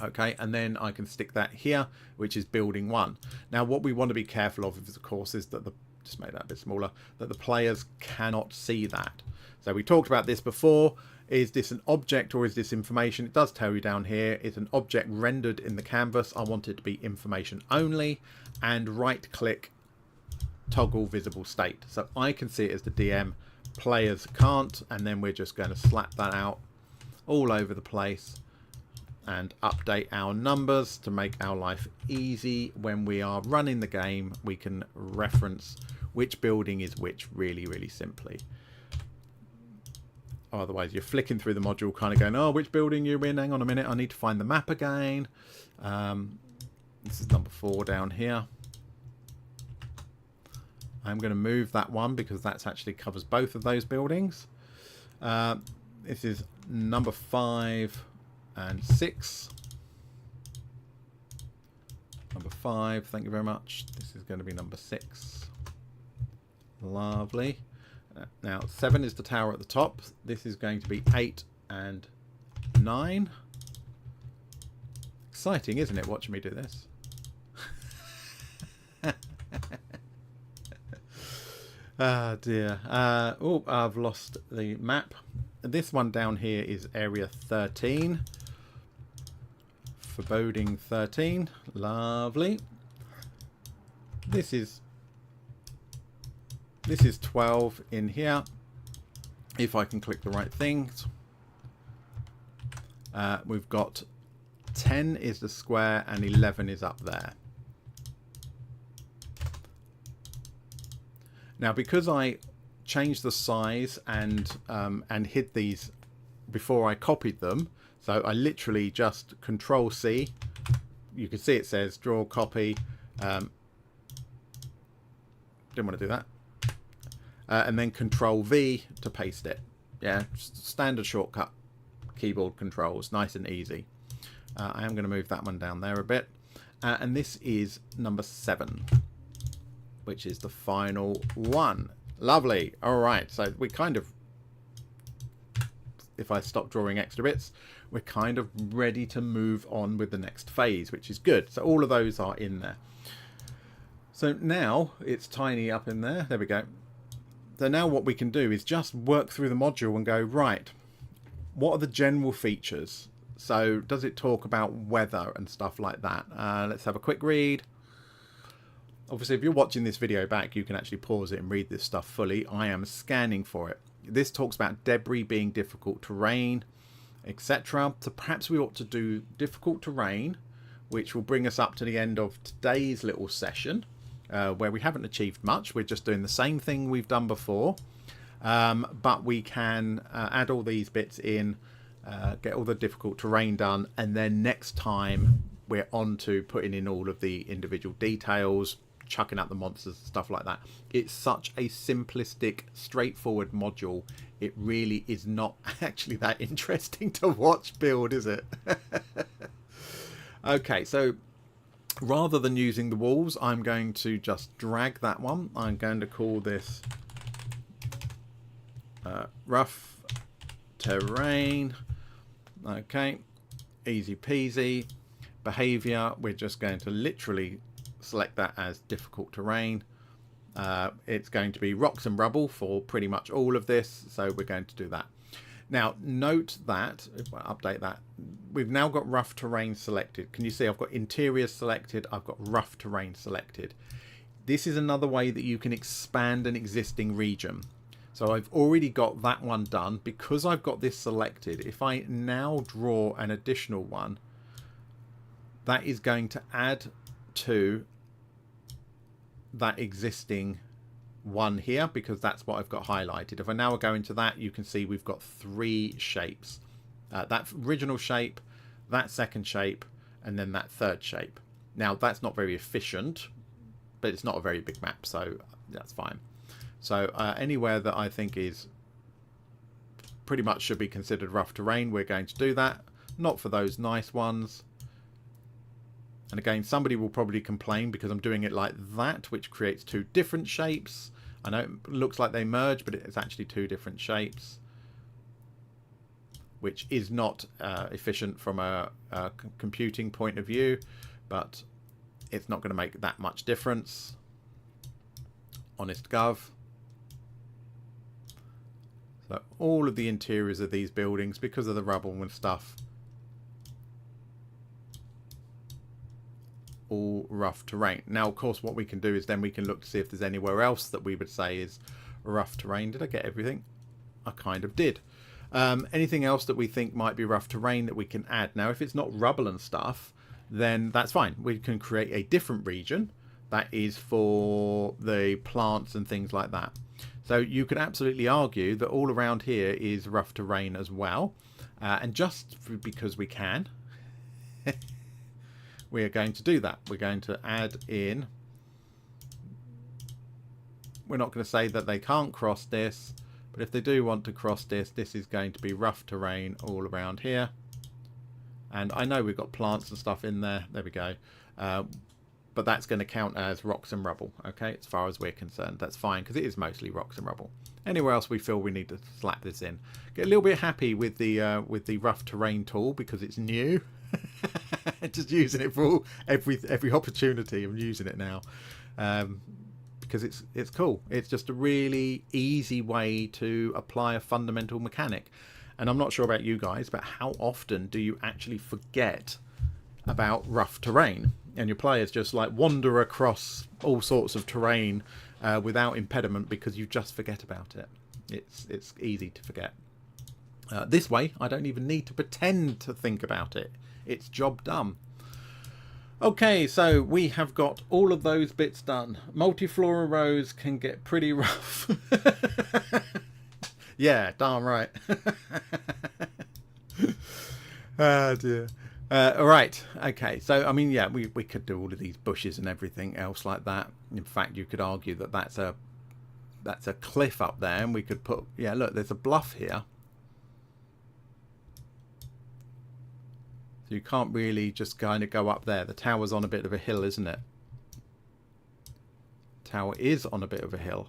A: Okay, and then I can stick that here, which is building 1. Now, what we want to be careful of course, is that just make that a bit smaller, that the players cannot see that. So we talked about this before. Is this an object or is this information? It does tell you down here. It's an object rendered in the canvas. I want it to be information only, and right click, toggle visible state. So I can see it as the DM, players can't, and then we're just going to slap that out all over the place and update our numbers to make our life easy. When we are running the game, we can reference which building is which really, really simply. Otherwise, you're flicking through the module kind of going, oh, which building you're in? Hang on a minute, I need to find the map again. This is number 4 down here. I'm going to move that one because that actually covers both of those buildings. This is number 5 and 6. Number 5, thank you very much. This is going to be number 6. Lovely. Now 7 is the tower at the top. This is going to be 8 and 9. Exciting, isn't it, watching me do this? Ah dear. Oh, I've lost the map. This one down here is area 13. Foreboding 13. Lovely. This is 12 in here. If I can click the right things. We've got 10 is the square and 11 is up there. Now, because I changed the size and hid these before I copied them, so I literally just Control C. You can see it says draw copy. Didn't want to do that. And then Control V to paste it. Yeah, standard shortcut keyboard controls, nice and easy. I am going to move that one down there a bit. And this is number 7, which is the final one. Lovely. All right, so we kind of, if I stop drawing extra bits, we're kind of ready to move on with the next phase, which is good. So all of those are in there. So now it's tiny up in there. There we go. So now what we can do is just work through the module and go, right, what are the general features? So does it talk about weather and stuff like that? Let's have a quick read. Obviously, if you're watching this video back, you can actually pause it and read this stuff fully. I am scanning for it. This talks about debris being difficult terrain, etc. So perhaps we ought to do difficult terrain, which will bring us up to the end of today's little session, where we haven't achieved much. We're just doing the same thing we've done before, but we can add all these bits in, get all the difficult terrain done, and then next time we're on to putting in all of the individual details, chucking out the monsters and stuff like that. It's such a simplistic, straightforward module. It really is not actually that interesting to watch build, is it? Okay, so rather than using the walls, I'm going to just drag that one. I'm going to call this rough terrain. Okay, easy peasy. Behavior, we're just going to literally select that as difficult terrain. It's going to be rocks and rubble for pretty much all of this, so we're going to do that. Now note that, if I update that, we've now got rough terrain selected. Can you see I've got interior selected, I've got rough terrain selected. This is another way that you can expand an existing region. So I've already got that one done. Because I've got this selected, if I now draw an additional one, that is going to add to that existing one here, because that's what I've got highlighted. If I now go into that, you can see we've got 3 shapes. That original shape, that second shape, and then that third shape. Now that's not very efficient, but it's not a very big map, so that's fine. So anywhere that I think is pretty much should be considered rough terrain, we're going to do that. Not for those nice ones. And again, somebody will probably complain because I'm doing it like that, which creates 2 different shapes. I know it looks like they merge, but it's actually 2 different shapes, which is not efficient from a computing point of view, but it's not going to make that much difference. Honest Gov. So all of the interiors of these buildings, because of the rubble and stuff, all rough terrain. Now of course what we can do is then we can look to see if there's anywhere else that we would say is rough terrain. Did I get everything? I kind of did. Anything else that we think might be rough terrain that we can add. Now if it's not rubble and stuff, then that's fine. We can create a different region that is for the plants and things like that. So you could absolutely argue that all around here is rough terrain as well, and just because we can we are going to do that. We're going to add in, we're not going to say that they can't cross this, but if they do want to cross this, this is going to be rough terrain all around here. And I know we've got plants and stuff in there, there we go, but that's going to count as rocks and rubble, okay, as far as we're concerned. That's fine, because it is mostly rocks and rubble. Anywhere else we feel we need to slap this in. Get a little bit happy with the rough terrain tool because it's new. Just using it for every opportunity. I'm using it now. because it's cool. It's just a really easy way to apply a fundamental mechanic. And I'm not sure about you guys, but how often do you actually forget about rough terrain? And your players just like wander across all sorts of terrain without impediment because you just forget about it. It's easy to forget. This way, I don't even need to pretend to think about it. It's job done. Okay, so we have got all of those bits done. Multi-flora rows can get pretty rough. Yeah, darn right. Oh dear. All right. Okay. So I mean, yeah, we could do all of these bushes and everything else like that. In fact, you could argue that that's a cliff up there, and we could put, yeah, look, there's a bluff here. So you can't really just kind of go up there. The tower's on a bit of a hill, isn't it? Tower is on a bit of a hill.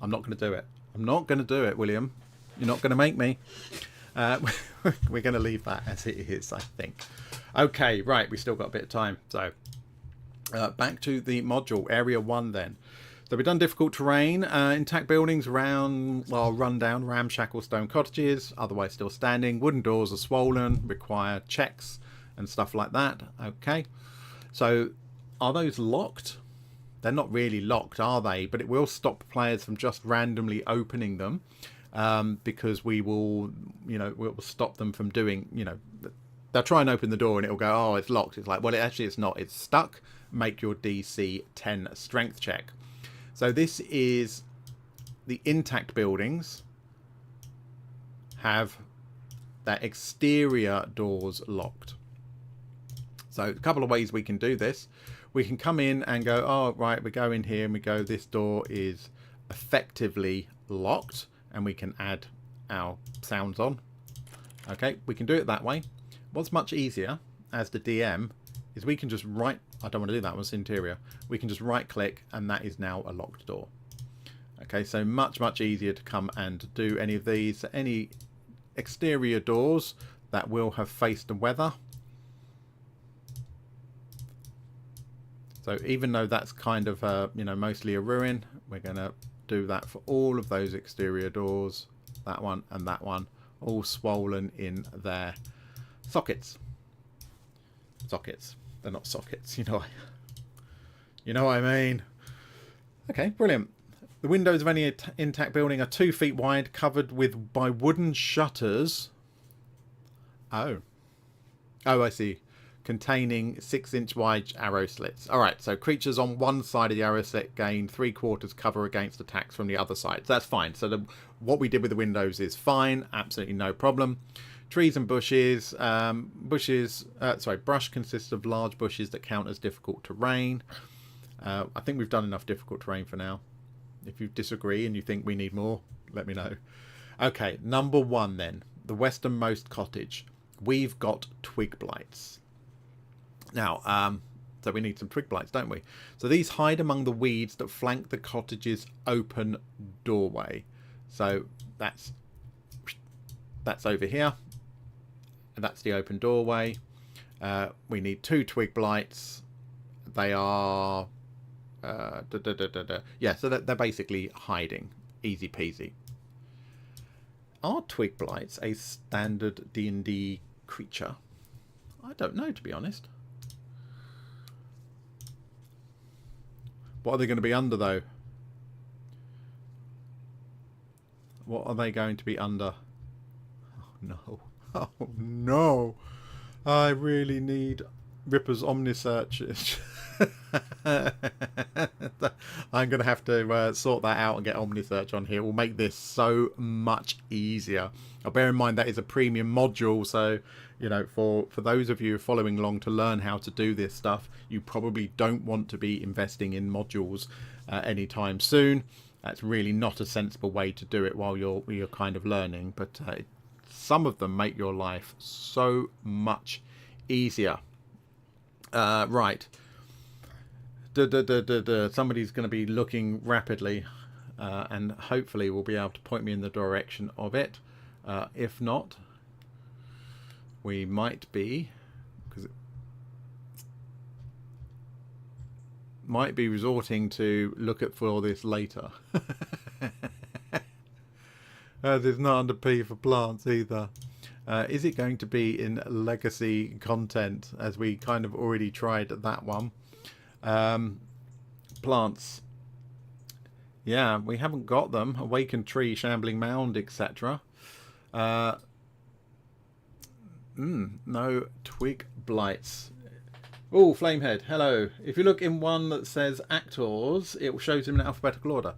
A: I'm not going to do it. I'm not going to do it, William. You're not going to make me. We're going to leave that as it is, I think. Okay, right. We still got a bit of time. So back to the module, area 1 then. So we've done difficult terrain, intact buildings, run down, ramshackle stone cottages, otherwise still standing. Wooden doors are swollen, require checks and stuff like that. Okay. So are those locked? They're not really locked, are they? But it will stop players from just randomly opening them. Because we will, we'll stop them from doing, they'll try and open the door and it'll go, oh, it's locked. It's like, well, actually it's not. It's stuck. Make your DC 10 strength check. So this is the intact buildings have their exterior doors locked. So a couple of ways we can do this. We can come in and go, oh, right, we go in here and we go, this door is effectively locked. And we can add our sounds on. Okay, we can do it that way. What's much easier as the DM is we can just I don't want to do that, it's interior. We can just right click and that is now a locked door. Okay, so much easier to come and do any of these. Any exterior doors that will have faced the weather. So even though that's kind of, mostly a ruin, we're going to do that for all of those exterior doors. That one and that one, all swollen in their sockets. Sockets. They're not sockets, you know what I mean. Okay, brilliant. The windows of any intact building are 2 feet wide, covered by wooden shutters. Oh, I see. Containing 6-inch wide arrow slits. Alright, so creatures on one side of the arrow slit gain 3/4 cover against attacks from the other side. So that's fine. So what we did with the windows is fine. Absolutely no problem. Trees and bushes. Brush consists of large bushes that count as difficult terrain. I think we've done enough difficult terrain for now. If you disagree and you think we need more, let me know. Okay, number 1 then. The westernmost cottage. We've got twig blights. Now, so we need some twig blights, don't we? So these hide among the weeds that flank the cottage's open doorway. So that's over here. And that's the open doorway. We need 2 twig blights. They are... Yeah, so they're basically hiding. Easy peasy. Are twig blights a standard D&D creature? I don't know, to be honest. What are they going to be under, though? What are they going to be under? Oh, no. Oh, no. I really need Ripper's Omnisearch. I'm going to have to sort that out and get Omnisearch on here. It will make this so much easier. Now, bear in mind that is a premium module, so for those of you following along to learn how to do this stuff, you probably don't want to be investing in modules anytime soon. That's really not a sensible way to do it while you're kind of learning, but some of them make your life so much easier. Right. Somebody's going to be looking rapidly and hopefully will be able to point me in the direction of it. If not, we might be, because might be resorting to look at for this later. There's not under P for plants either. Is it going to be in legacy content, as we kind of already tried that one? Plants. Yeah, we haven't got them. Awakened tree, shambling mound, etc. No twig blights. Oh, Flamehead, hello. If you look in one that says actors, it shows them in alphabetical order.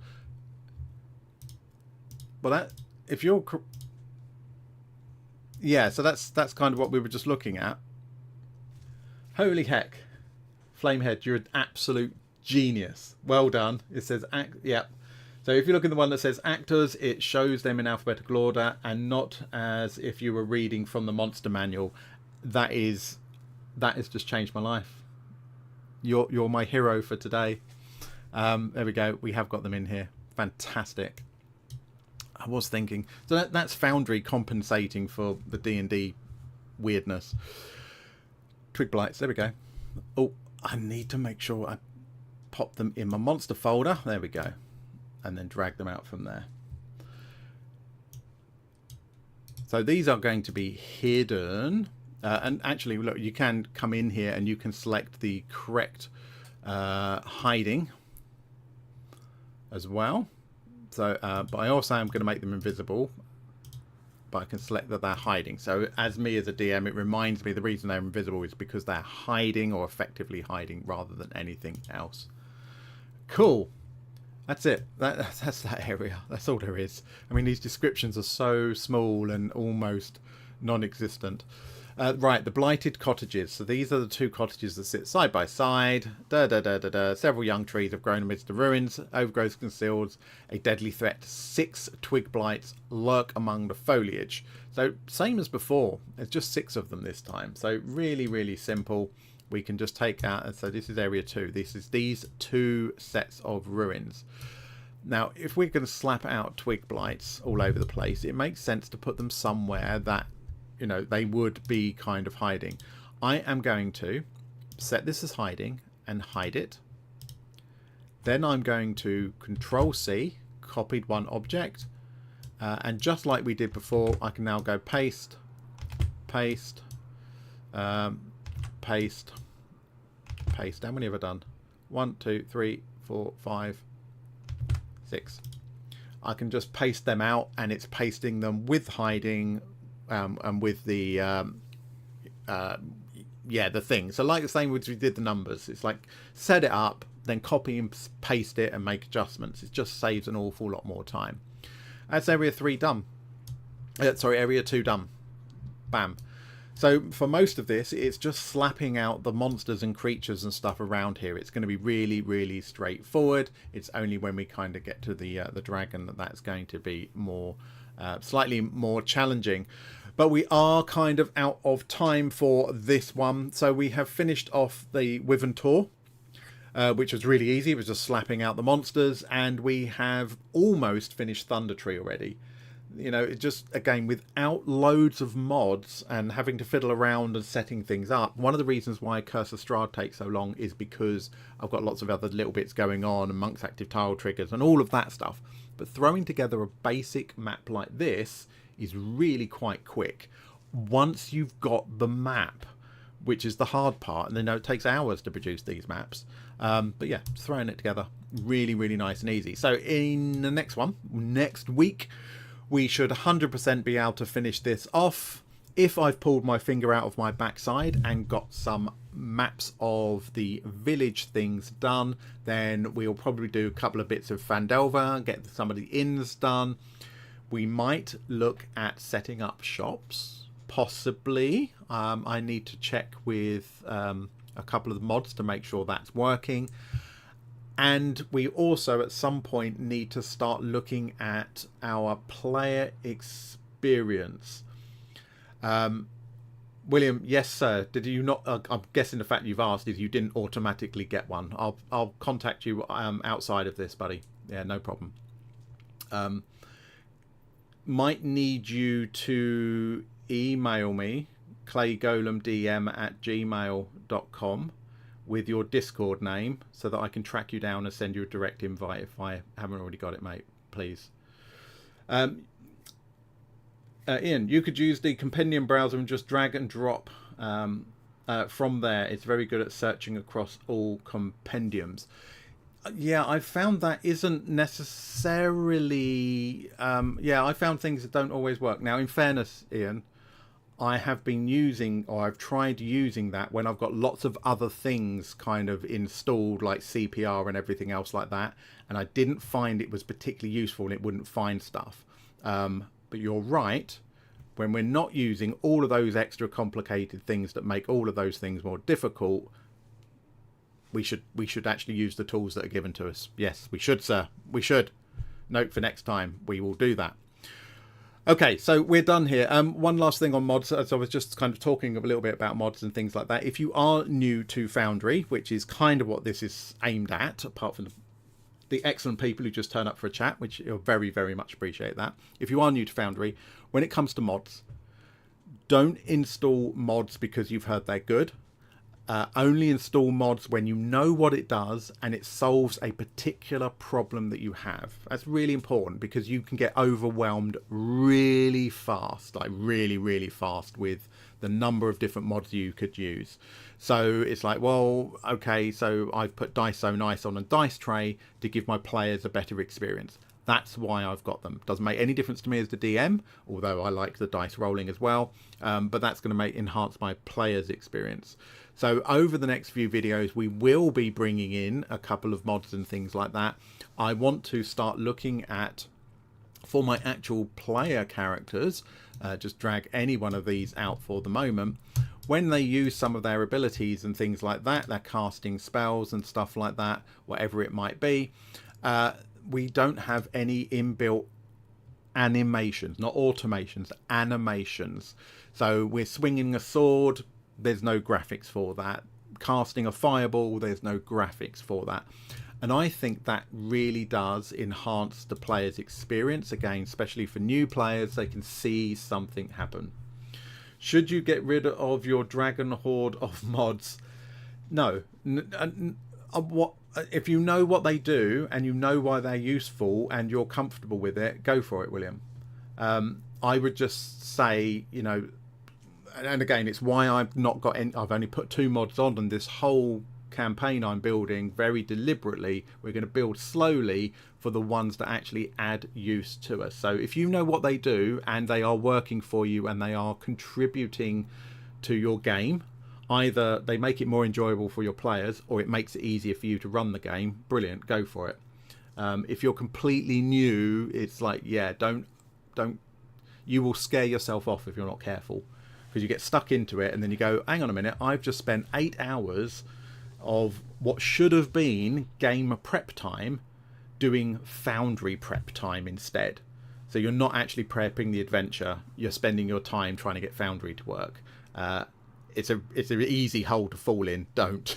A: Well, that, if you're... Yeah, so that's kind of what we were just looking at. Holy heck. Flamehead, you're an absolute genius. Well done. It says act. Yep. So if you look in the one that says actors, it shows them in alphabetical order and not as if you were reading from the monster manual. That has just changed my life. You're my hero for today. There we go. We have got them in here. Fantastic. I was thinking. So that's Foundry compensating for the D&D weirdness. Twig blights. There we go. Oh, I need to make sure I pop them in my monster folder. There we go. And then drag them out from there. So these are going to be hidden. And actually, look, you can come in here and you can select the correct hiding as well. So, but I also am going to make them invisible. But I can select that they're hiding. So as me as a DM, it reminds me the reason they're invisible is because they're hiding or effectively hiding rather than anything else. Cool. That's it. That's that area. That's all there is. I mean, these descriptions are so small and almost non-existent. Right, the blighted cottages. So these are the two cottages that sit side by side. Several young trees have grown amidst the ruins. Overgrowth conceals a deadly threat. 6 twig blights lurk among the foliage. So same as before. There's just 6 of them this time. So really, really simple. We can just take out. So this is area 2. This is these 2 sets of ruins. Now, if we're going to slap out twig blights all over the place, it makes sense to put them somewhere that, you know, they would be kind of hiding. I am going to set this as hiding and hide it. Then I'm going to Control C, copied one object, and just like we did before, I can now go paste, paste, paste, paste. How many have I done? 1, 2, 3, 4, 5, 6. I can just paste them out, and it's pasting them with hiding. And with the yeah, the thing. So like the same as we did the numbers, it's like set it up, then copy and paste it and make adjustments. It just saves an awful lot more time. That's area 3 done. Sorry, area 2 done. Bam. So for most of this, it's just slapping out the monsters and creatures and stuff around here. It's going to be really, really straightforward. It's only when we kind of get to the dragon that that's going to be more slightly more challenging. But we are kind of out of time for this one. So we have finished off the Wyvern Tour, which was really easy. It was just slapping out the monsters. And we have almost finished Thunder Tree already. You know, it just, again, without loads of mods and having to fiddle around and setting things up. One of the reasons why Curse of Strahd takes so long is because I've got lots of other little bits going on and Monk's Active Tile triggers and all of that stuff. But throwing together a basic map like this is really quite quick once you've got the map, which is the hard part. And then it takes hours to produce these maps. But yeah, throwing it together, really, really nice and easy. So in the next one, next week, we should 100% be able to finish this off. If I've pulled my finger out of my backside and got some maps of the village things done, then we'll probably do a couple of bits of Phandelver, get some of the inns done. We might look at setting up shops, possibly. I need to check with a couple of the mods to make sure that's working. And we also at some point need to start looking at our player experience. William, yes sir, did you not, I'm guessing the fact you've asked is you didn't automatically get one. I'll contact you outside of this, buddy. Yeah, no problem. Might need you to email me, claygolemdm@gmail.com, with your Discord name so that I can track you down and send you a direct invite if I haven't already got it, mate, please. Ian, you could use the compendium browser and just drag and drop from there. It's very good at searching across all compendiums. Yeah, I found that isn't necessarily... I found things that don't always work. Now, in fairness, Ian, I have been using, or I've tried using that when I've got lots of other things kind of installed, like CPR and everything else like that, and I didn't find it was particularly useful and it wouldn't find stuff. But you're right, when we're not using all of those extra complicated things that make all of those things more difficult, we should actually use the tools that are given to us. Yes, we should, sir. We should. Note for next time, we will do that. Okay, so we're done here. One last thing on mods, as I was just kind of talking a little bit about mods and things like that. If you are new to Foundry, which is kind of what this is aimed at, apart from the excellent people who just turn up for a chat, which you'll very, very much appreciate that. If you are new to Foundry, when it comes to mods, don't install mods because you've heard they're good. Only install mods when you know what it does and it solves a particular problem that you have. That's really important because you can get overwhelmed really fast, like really, really fast with the number of different mods you could use. So it's like, well, okay, so I've put Dice So Nice on a dice tray to give my players a better experience. That's why I've got them. Doesn't make any difference to me as the DM, although I like the dice rolling as well. But that's going to enhance my players' experience. So over the next few videos, we will be bringing in a couple of mods and things like that. I want to start looking at, for my actual player characters, just drag any one of these out for the moment. When they use some of their abilities and things like that, they're casting spells and stuff like that, whatever it might be, we don't have any inbuilt animations, not automations, animations. So we're swinging a sword, there's no graphics for that. Casting a fireball, there's no graphics for that. And I think that really does enhance the player's experience. Again, especially for new players, they can see something happen. Should you get rid of your Dragon Horde of mods? No. If you know what they do and you know why they're useful and you're comfortable with it, go for it, William. I would just say, you know, and again, it's why I've not got any, I've only put 2 mods on, and this whole campaign I'm building very deliberately, we're going to build slowly for the ones that actually add use to us. So if you know what they do and they are working for you and they are contributing to your game, either they make it more enjoyable for your players or it makes it easier for you to run the game, brilliant, go for it. If you're completely new, it's like, yeah, don't, you will scare yourself off if you're not careful, because you get stuck into it and then you go, hang on a minute, I've just spent 8 hours of what should have been game prep time doing Foundry prep time instead. So you're not actually prepping the adventure, you're spending your time trying to get Foundry to work. It's an easy hole to fall in. Don't.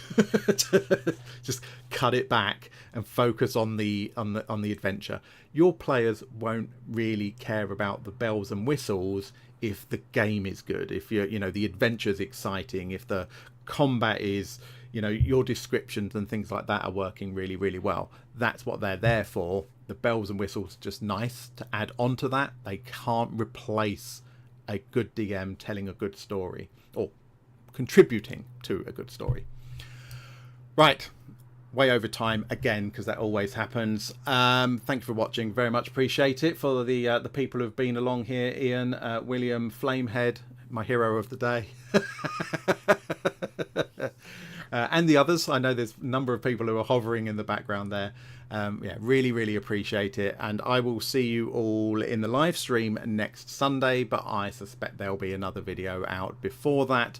A: Just cut it back and focus on the adventure. Your players won't really care about the bells and whistles if the game is good, if the adventure's exciting, if the combat is, your descriptions and things like that are working really, really well. That's what they're there for. The bells and whistles just nice to add onto that. They can't replace a good DM telling a good story or contributing to a good story. Right, way over time again, because that always happens. Thank you for watching, very much appreciate it. For the people who've been along here, Ian, William, Flamehead, my hero of the day, and the others. I know there's a number of people who are hovering in the background there. Yeah, really, really appreciate it. And I will see you all in the live stream next Sunday, but I suspect there'll be another video out before that,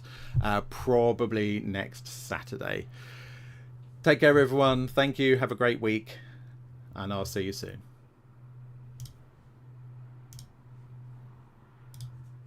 A: probably next Saturday. Take care, everyone. Thank you. Have a great week, and I'll see you soon.